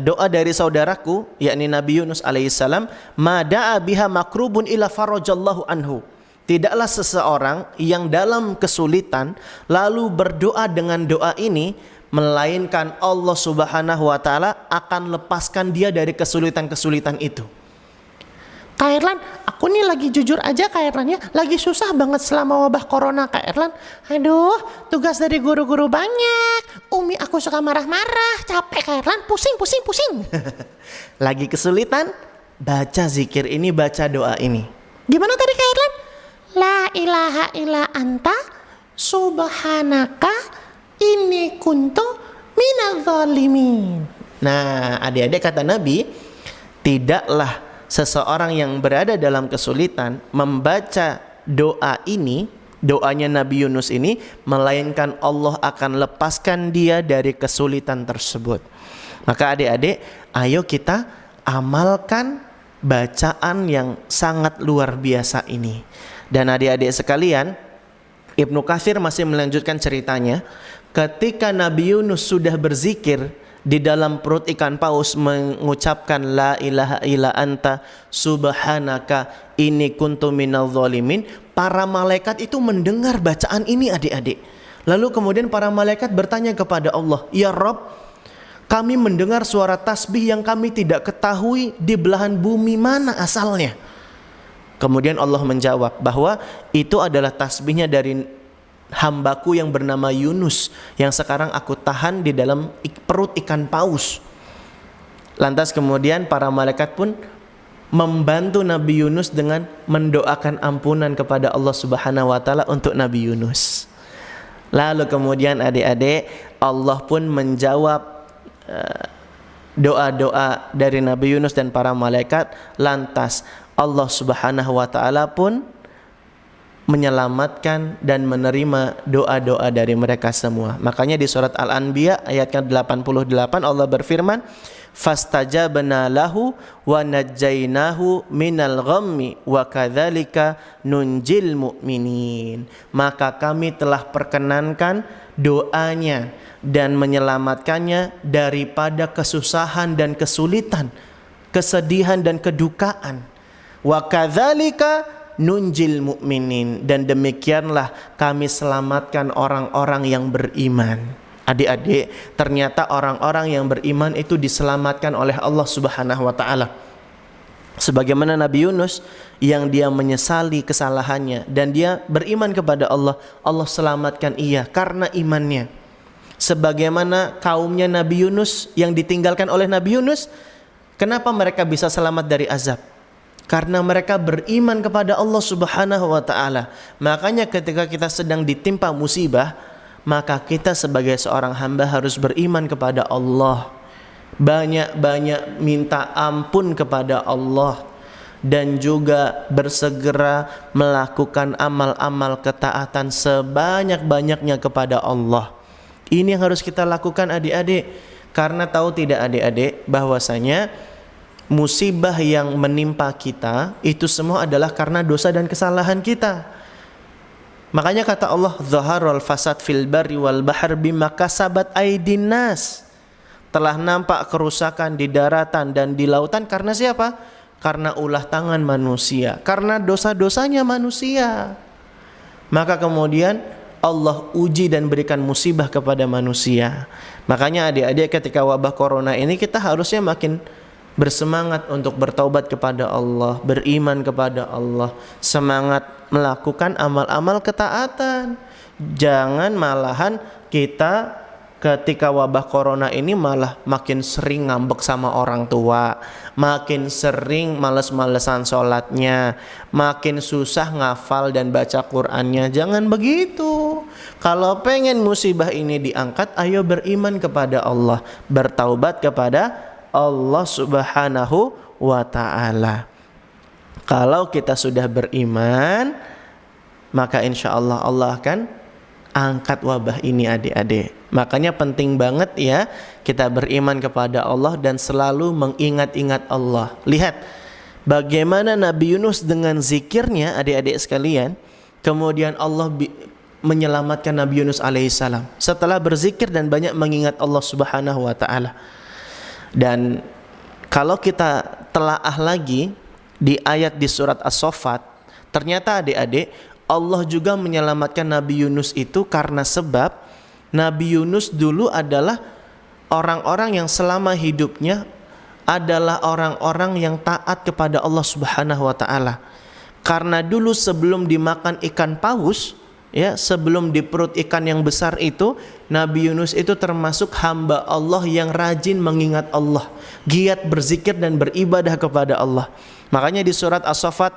doa dari saudaraku, yakni Nabi Yunus alaihissalam, mada'a biha makrubun ila farajallahu anhu. Tidaklah seseorang yang dalam kesulitan lalu berdoa dengan doa ini, melainkan Allah Subhanahu wa taala akan lepaskan dia dari kesulitan-kesulitan itu. Kak Erlan, aku nih lagi jujur aja Kak Erlan ya, lagi susah banget selama wabah corona Kak Erlan. Aduh, tugas dari guru-guru banyak. Umi aku suka marah-marah, capek Kak Erlan, pusing. Lagi kesulitan, baca zikir ini, baca doa ini. Gimana tadi Kak Erlan? La ilaha illa anta subhanaka inni kuntu minadz zalimin. Nah, adik-adik kata Nabi, tidaklah seseorang yang berada dalam kesulitan membaca doa ini, doanya Nabi Yunus ini, melainkan Allah akan lepaskan dia dari kesulitan tersebut. Maka adik-adik, ayo kita amalkan bacaan yang sangat luar biasa ini. Dan adik-adik sekalian, Ibnu Katsir masih melanjutkan ceritanya. Ketika Nabi Yunus sudah berzikir di dalam perut ikan paus, mengucapkan la ilaha illa anta subhanaka inni kuntu minadz zalimin, para malaikat itu mendengar bacaan ini adik-adik. Lalu kemudian para malaikat bertanya kepada Allah, Ya Rabb, kami mendengar suara tasbih yang kami tidak ketahui di belahan bumi mana asalnya. Kemudian Allah menjawab bahwa itu adalah tasbihnya dari hambaku yang bernama Yunus, yang sekarang aku tahan di dalam perut ikan paus. Lantas kemudian para malaikat pun membantu Nabi Yunus dengan mendoakan ampunan kepada Allah Subhanahu wa taala untuk Nabi Yunus. Lalu kemudian adik-adik, Allah pun menjawab doa-doa dari Nabi Yunus dan para malaikat. Lantas Allah Subhanahu wa taala pun menyelamatkan dan menerima doa-doa dari mereka semua. Makanya di surat Al-Anbiya ayat ke-88 Allah berfirman, fastajabna lahu wa najjainahu minal ghammi wa kadzalika nunjil mu'minin. Maka kami telah perkenankan doanya dan menyelamatkannya daripada kesusahan dan kesulitan, kesedihan dan kedukaan. Wa kadzalika nunjil mu'minin, dan demikianlah kami selamatkan orang-orang yang beriman. Adik-adik, ternyata orang-orang yang beriman itu diselamatkan oleh Allah Subhanahu wa taala. Sebagaimana Nabi Yunus yang dia menyesali kesalahannya dan dia beriman kepada Allah, Allah selamatkan ia karena imannya. Sebagaimana kaumnya Nabi Yunus yang ditinggalkan oleh Nabi Yunus, kenapa mereka bisa selamat dari azab? Karena mereka beriman kepada Allah Subhanahu wa taala. Makanya ketika kita sedang ditimpa musibah, maka kita sebagai seorang hamba harus beriman kepada Allah. Banyak-banyak minta ampun kepada Allah dan juga bersegera melakukan amal-amal ketaatan sebanyak-banyaknya kepada Allah. Ini yang harus kita lakukan adik-adik, karena tahu tidak adik-adik bahwasanya musibah yang menimpa kita itu semua adalah karena dosa dan kesalahan kita. Makanya kata Allah, "Zaharul fasad fil barri wal bahr bima kasabat aydin nas." Telah nampak kerusakan di daratan dan di lautan karena siapa? Karena ulah tangan manusia, karena dosa-dosanya manusia. Maka kemudian Allah uji dan berikan musibah kepada manusia. Makanya adik-adik, ketika wabah corona ini kita harusnya makin bersemangat untuk bertaubat kepada Allah, beriman kepada Allah, semangat melakukan amal-amal ketaatan. Jangan malahan kita ketika wabah corona ini malah makin sering ngambek sama orang tua, makin sering males-malesan sholatnya, makin susah ngafal dan baca Qur'annya. Jangan begitu. Kalau pengen musibah ini diangkat, ayo beriman kepada Allah, bertaubat kepada Allah Subhanahu wa ta'ala. Kalau kita sudah beriman, maka insya Allah Allah akan angkat wabah ini adik-adik. Makanya penting banget ya kita beriman kepada Allah dan selalu mengingat-ingat Allah. Lihat bagaimana Nabi Yunus dengan zikirnya adik-adik sekalian, kemudian Allah menyelamatkan Nabi Yunus alaihissalam setelah berzikir dan banyak mengingat Allah Subhanahu wa ta'ala. Dan kalau kita telaah lagi di ayat di surat As-Saffat, ternyata adik-adik Allah juga menyelamatkan Nabi Yunus itu karena sebab Nabi Yunus dulu adalah orang-orang yang selama hidupnya adalah orang-orang yang taat kepada Allah Subhanahu wa ta'ala. Karena dulu sebelum dimakan ikan paus, ya, sebelum di perut ikan yang besar itu, Nabi Yunus itu termasuk hamba Allah yang rajin mengingat Allah, giat berzikir dan beribadah kepada Allah. Makanya di surat As-Saffat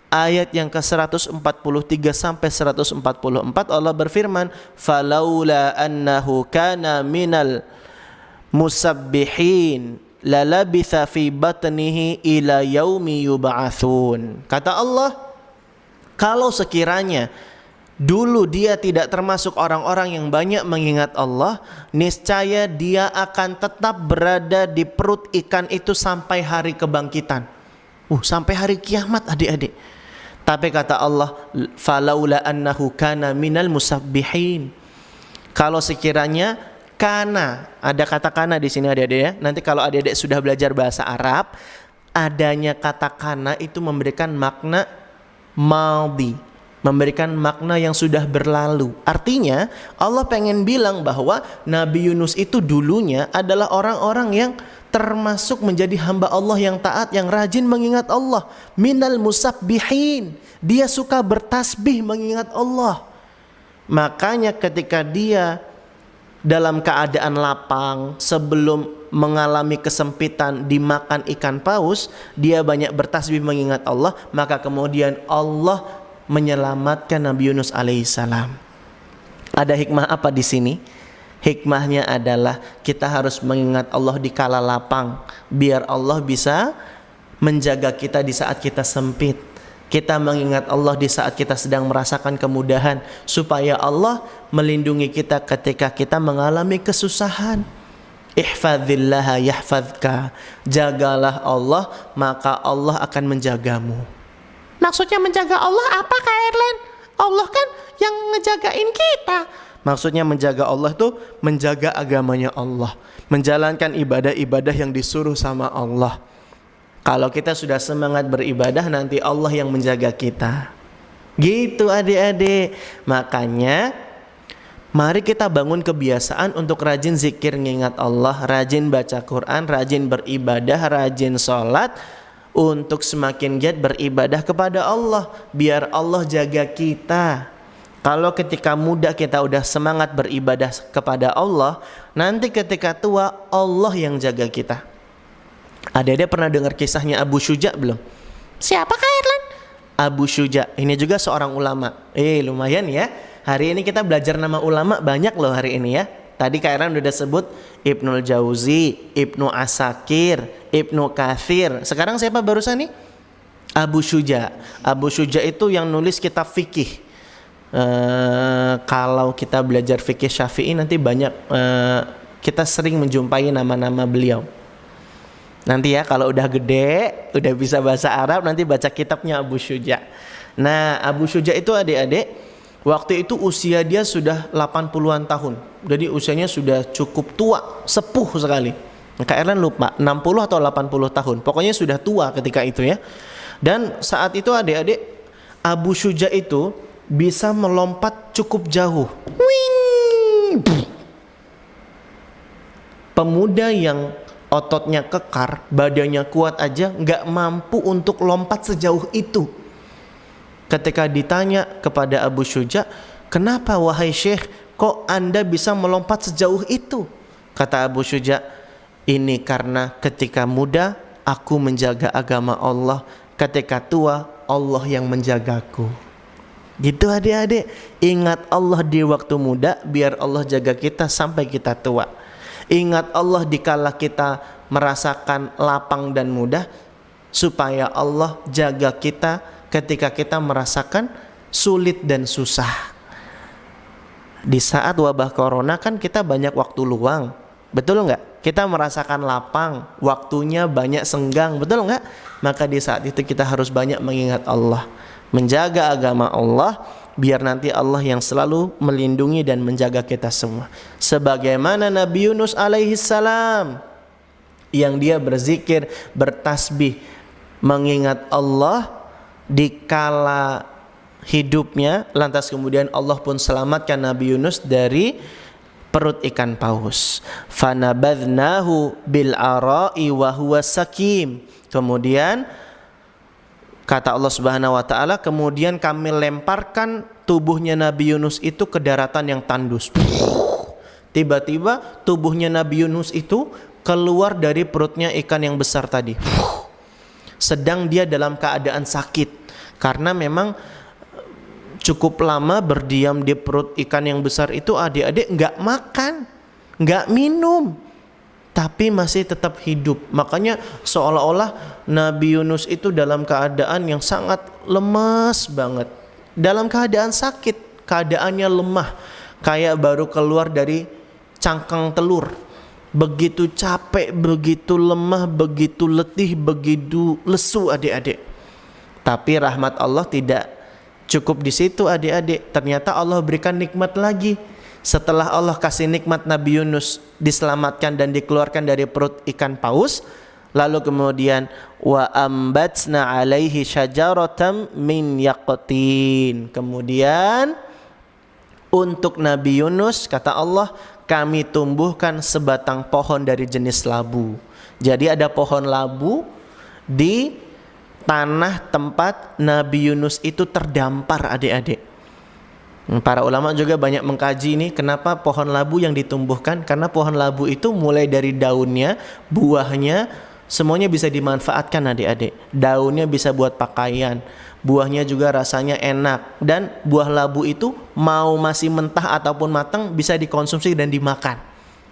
ayat yang ke-143 sampai 144 Allah berfirman, "Falaula annahu kana minal musabbihin lalabitha fi batnihi ila yaumi yub'atsun." Kata Allah, kalau sekiranya dulu dia tidak termasuk orang-orang yang banyak mengingat Allah, niscaya dia akan tetap berada di perut ikan itu sampai hari kebangkitan. Sampai hari kiamat adik-adik. Tapi kata Allah, falaula annahu kana minal musabbihin. Kalau sekiranya kana, ada kata kana di sini adik-adik ya. Nanti kalau adik-adik sudah belajar bahasa Arab, adanya kata kana itu memberikan makna madhi, memberikan makna yang sudah berlalu. Artinya Allah pengen bilang bahwa Nabi Yunus itu dulunya adalah orang-orang yang termasuk menjadi hamba Allah yang taat, yang rajin mengingat Allah. Minal musabbihin, dia suka bertasbih mengingat Allah. Makanya ketika dia dalam keadaan lapang, sebelum mengalami kesempitan dimakan ikan paus, dia banyak bertasbih mengingat Allah. Maka kemudian Allah menyelamatkan Nabi Yunus alaihissalam. Ada hikmah apa di sini? Hikmahnya adalah kita harus mengingat Allah di kala lapang, biar Allah bisa menjaga kita di saat kita sempit. Kita mengingat Allah di saat kita sedang merasakan kemudahan, supaya Allah melindungi kita ketika kita mengalami kesusahan. Ihfadzillaha yahfadzka. Jagalah Allah, maka Allah akan menjagamu. Maksudnya menjaga Allah apa Kak Erlen? Allah kan yang ngejagain kita. Maksudnya menjaga Allah itu menjaga agamanya Allah, menjalankan ibadah-ibadah yang disuruh sama Allah. Kalau kita sudah semangat beribadah, nanti Allah yang menjaga kita. Gitu adik-adik. Makanya mari kita bangun kebiasaan untuk rajin zikir ngingat Allah, rajin baca Quran, rajin beribadah, rajin sholat, untuk semakin giat beribadah kepada Allah, biar Allah jaga kita. Kalau ketika muda kita udah semangat beribadah kepada Allah, nanti ketika tua Allah yang jaga kita. Adik-adik pernah dengar kisahnya Abu Syuja belum? Siapa Kak Erlan? Abu Syuja, ini juga seorang ulama. Lumayan ya. Hari ini kita belajar nama ulama banyak loh hari ini ya. Tadi Kak Erlan udah sebut Ibnul Jauzi, Ibnu Asakir, Ibnu Katsir. Sekarang siapa barusan nih? Abu Syuja. Abu Syuja itu yang nulis kitab fikih. Kalau kita belajar fikih Syafi'i nanti banyak kita sering menjumpai nama-nama beliau. Nanti ya kalau udah gede, udah bisa bahasa Arab, nanti baca kitabnya Abu Syuja. Nah, Abu Syuja itu adik-adik, waktu itu usia dia sudah 80-an tahun. Jadi usianya sudah cukup tua, sepuh sekali. Kak Erlan lupa 60 atau 80 tahun. Pokoknya sudah tua ketika itu ya. Dan saat itu adik-adik, Abu Syuja itu bisa melompat cukup jauh. Wing! Pemuda yang ototnya kekar, badannya kuat aja nggak mampu untuk lompat sejauh itu. Ketika ditanya kepada Abu Syuja, kenapa wahai Syekh, kok Anda bisa melompat sejauh itu? Kata Abu Syuja, ini karena ketika muda aku menjaga agama Allah, ketika tua Allah yang menjagaku. Gitu adik-adik, ingat Allah di waktu muda biar Allah jaga kita sampai kita tua. Ingat Allah dikala kita merasakan lapang dan mudah, supaya Allah jaga kita ketika kita merasakan sulit dan susah. Di saat wabah corona kan kita banyak waktu luang, betul nggak? Kita merasakan lapang, waktunya banyak senggang, betul nggak? Maka di saat itu kita harus banyak mengingat Allah, menjaga agama Allah, biar nanti Allah yang selalu melindungi dan menjaga kita semua. Sebagaimana Nabi Yunus alaihi salam yang dia berzikir, bertasbih, mengingat Allah di kala hidupnya, lantas kemudian Allah pun selamatkan Nabi Yunus dari perut ikan paus. Fanabadnahu bil ara'i wa huwa sakim. Kemudian kata Allah Subhanahu wa taala, kemudian kami lemparkan tubuhnya Nabi Yunus itu ke daratan yang tandus. Tiba-tiba tubuhnya Nabi Yunus itu keluar dari perutnya ikan yang besar tadi. Sedang dia dalam keadaan sakit karena memang cukup lama berdiam di perut ikan yang besar itu, adik-adik nggak makan, nggak minum, tapi masih tetap hidup. Makanya seolah-olah Nabi Yunus itu dalam keadaan yang sangat lemas banget, dalam keadaan sakit, keadaannya lemah, kayak baru keluar dari cangkang telur. Begitu capek, begitu lemah, begitu letih, begitu lesu adik-adik. Tapi rahmat Allah tidak cukup di situ adik-adik. Ternyata Allah berikan nikmat lagi. Setelah Allah kasih nikmat Nabi Yunus diselamatkan dan dikeluarkan dari perut ikan paus, lalu kemudian wa ambatsna alaihi syajaratan min yaqtin. Kemudian untuk Nabi Yunus kata Allah, kami tumbuhkan sebatang pohon dari jenis labu. Jadi ada pohon labu di tanah tempat Nabi Yunus itu terdampar adik-adik. Para ulama juga banyak mengkaji ini, kenapa pohon labu yang ditumbuhkan? Karena pohon labu itu mulai dari daunnya, buahnya, semuanya bisa dimanfaatkan adik-adik. Daunnya bisa buat pakaian, buahnya juga rasanya enak, dan buah labu itu mau masih mentah ataupun matang bisa dikonsumsi dan dimakan.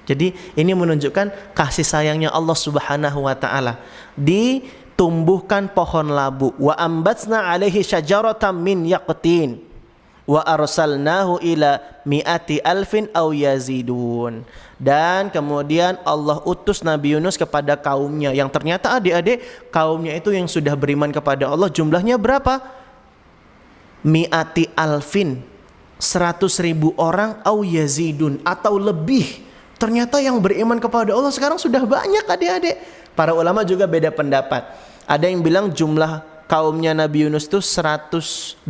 Jadi ini menunjukkan kasih sayangnya Allah Subhanahu wa taala. Ditumbuhkan pohon labu, wa ambatsna alaihi syajaratan min yaqtin wa arsalnahu ila mi'ati alfin aw yazidun. Dan kemudian Allah utus Nabi Yunus kepada kaumnya, yang ternyata adik-adik kaumnya itu yang sudah beriman kepada Allah jumlahnya berapa? Mi'ati alfin, 100.000 orang, aw yazidun, atau lebih. Ternyata yang beriman kepada Allah sekarang sudah banyak adik-adik. Para ulama juga beda pendapat. Ada yang bilang jumlah kaumnya Nabi Yunus itu 120.000,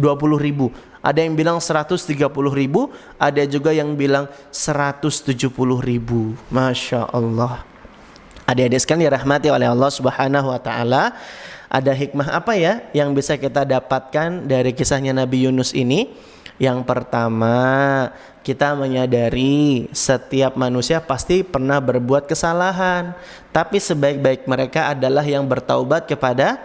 ada yang bilang 130.000, ada juga yang bilang 170.000. Masya Allah. Adik-adik sekalian dirahmati oleh Allah Subhanahu wa taala, ada hikmah apa ya yang bisa kita dapatkan dari kisahnya Nabi Yunus ini? Yang pertama, kita menyadari setiap manusia pasti pernah berbuat kesalahan, tapi sebaik-baik mereka adalah yang bertaubat kepada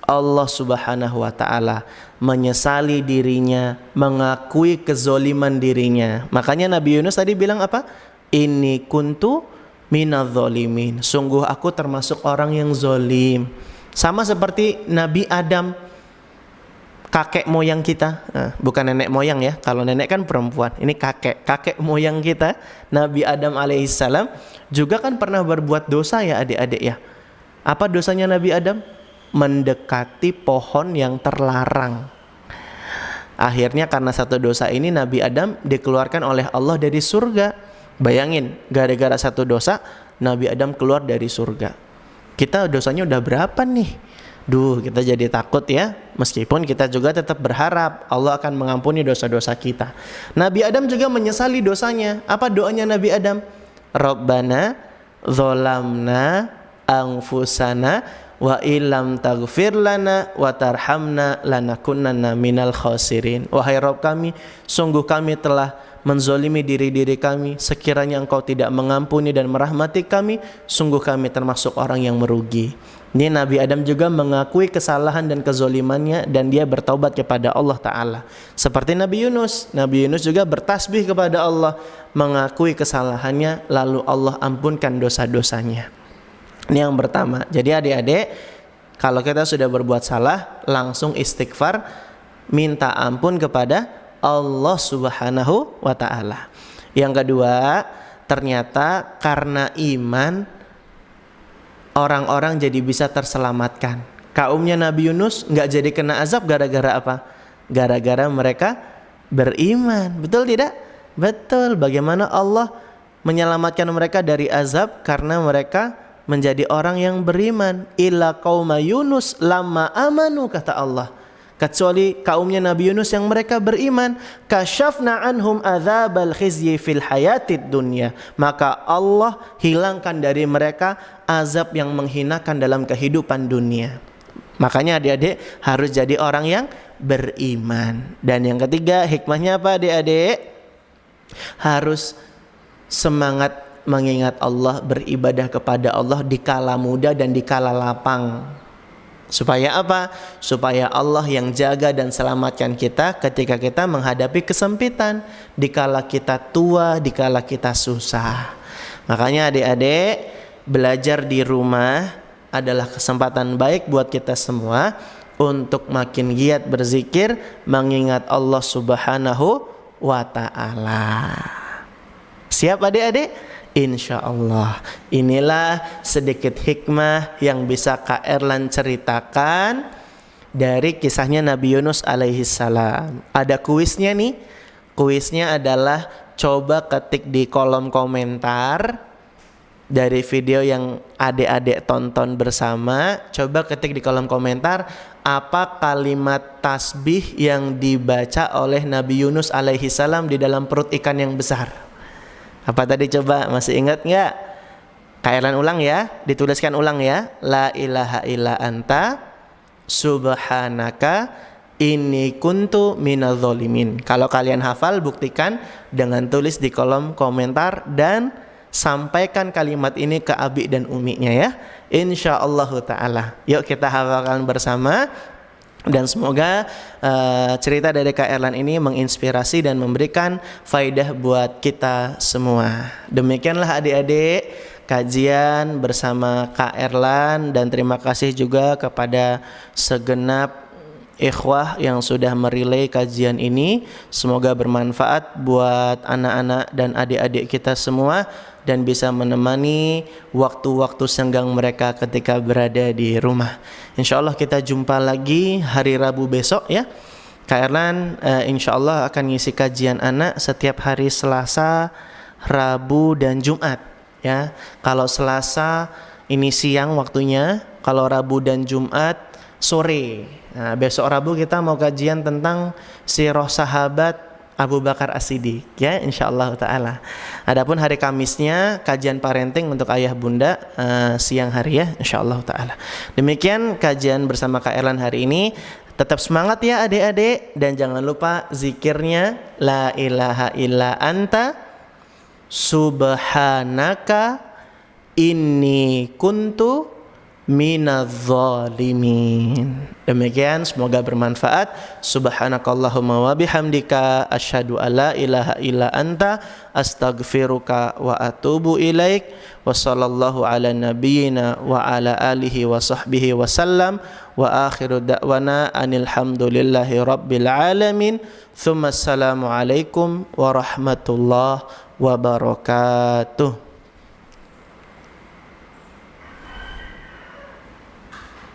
Allah Subhanahu wa taala, menyesali dirinya, mengakui kezoliman dirinya. Makanya Nabi Yunus tadi bilang apa? Inni kuntu minadz-dzalimin. Sungguh aku termasuk orang yang zolim. Sama seperti Nabi Adam, kakek moyang kita. Nah, bukan nenek moyang ya. Kalau nenek kan perempuan. Ini kakek moyang kita, Nabi Adam alaihissalam juga kan pernah berbuat dosa ya adik-adik ya. Apa dosanya Nabi Adam? Mendekati pohon yang terlarang. Akhirnya karena satu dosa ini Nabi Adam dikeluarkan oleh Allah dari surga. Bayangin, gara-gara satu dosa Nabi Adam keluar dari surga. Kita dosanya udah berapa nih? Kita jadi takut ya. Meskipun kita juga tetap berharap Allah akan mengampuni dosa-dosa kita. Nabi Adam juga menyesali dosanya. Apa doanya Nabi Adam? Rabbana dzolamna anfusana wa illam taghfir lana wa tarhamna lanakunanna minal khasirin. Wahai Rabb kami, sungguh kami telah menzolimi diri-diri kami. Sekiranya Engkau tidak mengampuni dan merahmati kami, sungguh kami termasuk orang yang merugi. Ini Nabi Adam juga mengakui kesalahan dan kezolimannya, dan dia bertaubat kepada Allah Ta'ala. Seperti Nabi Yunus. Nabi Yunus juga bertasbih kepada Allah, mengakui kesalahannya, lalu Allah ampunkan dosa-dosanya. Ini yang pertama. Jadi adik-adik, kalau kita sudah berbuat salah, langsung istighfar, minta ampun kepada Allah Subhanahu wa ta'ala. Yang kedua, ternyata karena iman orang-orang jadi bisa terselamatkan. Kaumnya Nabi Yunus nggak jadi kena azab gara-gara apa? Gara-gara mereka beriman. Betul tidak? Betul. Bagaimana Allah menyelamatkan mereka dari azab? Karena mereka menjadi orang yang beriman. Illa qauma Yunus lamma amanu, kata Allah. Kecuali kaumnya Nabi Yunus yang mereka beriman, kasyafna anhum adzabal khizyi fil hayatid dunya, maka Allah hilangkan dari mereka azab yang menghinakan dalam kehidupan dunia. Makanya adik-adik harus jadi orang yang beriman. Dan yang ketiga, hikmahnya apa adik-adik? Harus semangat mengingat Allah, beribadah kepada Allah di kala muda dan di kala lapang. Supaya apa? Supaya Allah yang jaga dan selamatkan kita ketika kita menghadapi kesempitan, dikala kita tua, dikala kita susah. Makanya adik-adik, belajar di rumah adalah kesempatan baik buat kita semua untuk makin giat berzikir, mengingat Allah Subhanahu wa ta'ala. Siap adik-adik? Insya Allah. Inilah sedikit hikmah yang bisa Kak Erlan ceritakan dari kisahnya Nabi Yunus alaihissalam. Ada kuisnya nih. Kuisnya adalah coba ketik di kolom komentar dari video yang adik-adik tonton bersama. Coba ketik di kolom komentar apa kalimat tasbih yang dibaca oleh Nabi Yunus alaihissalam di dalam perut ikan yang besar. Apa tadi coba? Masih ingat nggak? Kailan ulang ya, dituliskan ulang ya. La ilaha illa anta subhanaka inni kuntu minadz dzalimin. Kalau kalian hafal, buktikan dengan tulis di kolom komentar dan sampaikan kalimat ini ke Abi dan Uminya ya. Insyaallah taala. Yuk kita hafalkan bersama. Dan semoga cerita dari Kak Erlan ini menginspirasi dan memberikan faidah buat kita semua. Demikianlah adik-adik kajian bersama Kak Erlan, dan terima kasih juga kepada segenap ikhwah yang sudah merelay kajian ini. Semoga bermanfaat buat anak-anak dan adik-adik kita semua dan bisa menemani waktu-waktu senggang mereka ketika berada di rumah. Insya Allah kita jumpa lagi hari Rabu besok ya. Kak Erlan insya Allah akan ngisi kajian anak setiap hari Selasa, Rabu dan Jumat ya. Kalau Selasa ini siang waktunya, kalau Rabu dan Jumat sore. Nah, besok Rabu kita mau kajian tentang sirah sahabat Abu Bakar As-Siddiq ya, insyaallah taala. Adapun hari Kamisnya kajian parenting untuk ayah bunda siang hari ya, insyaallah taala. Demikian kajian bersama Kak Erlan hari ini. Tetap semangat ya adik-adik, dan jangan lupa zikirnya la ilaha illa anta subhanaka inni kuntu minadh-dhalimin. Demikian, semoga bermanfaat. Subhanakallahumma wa bihamdika asyhadu alla ilaha illa anta astaghfiruka wa atubu ilaik. Wa sallallahu ala nabiyyina wa ala alihi wa sahbihi wa sallam. Wa akhiru da'wana anil hamdulillahi rabbil alamin. Tsumma assalamu alaikum warahmatullahi wabarakatuh.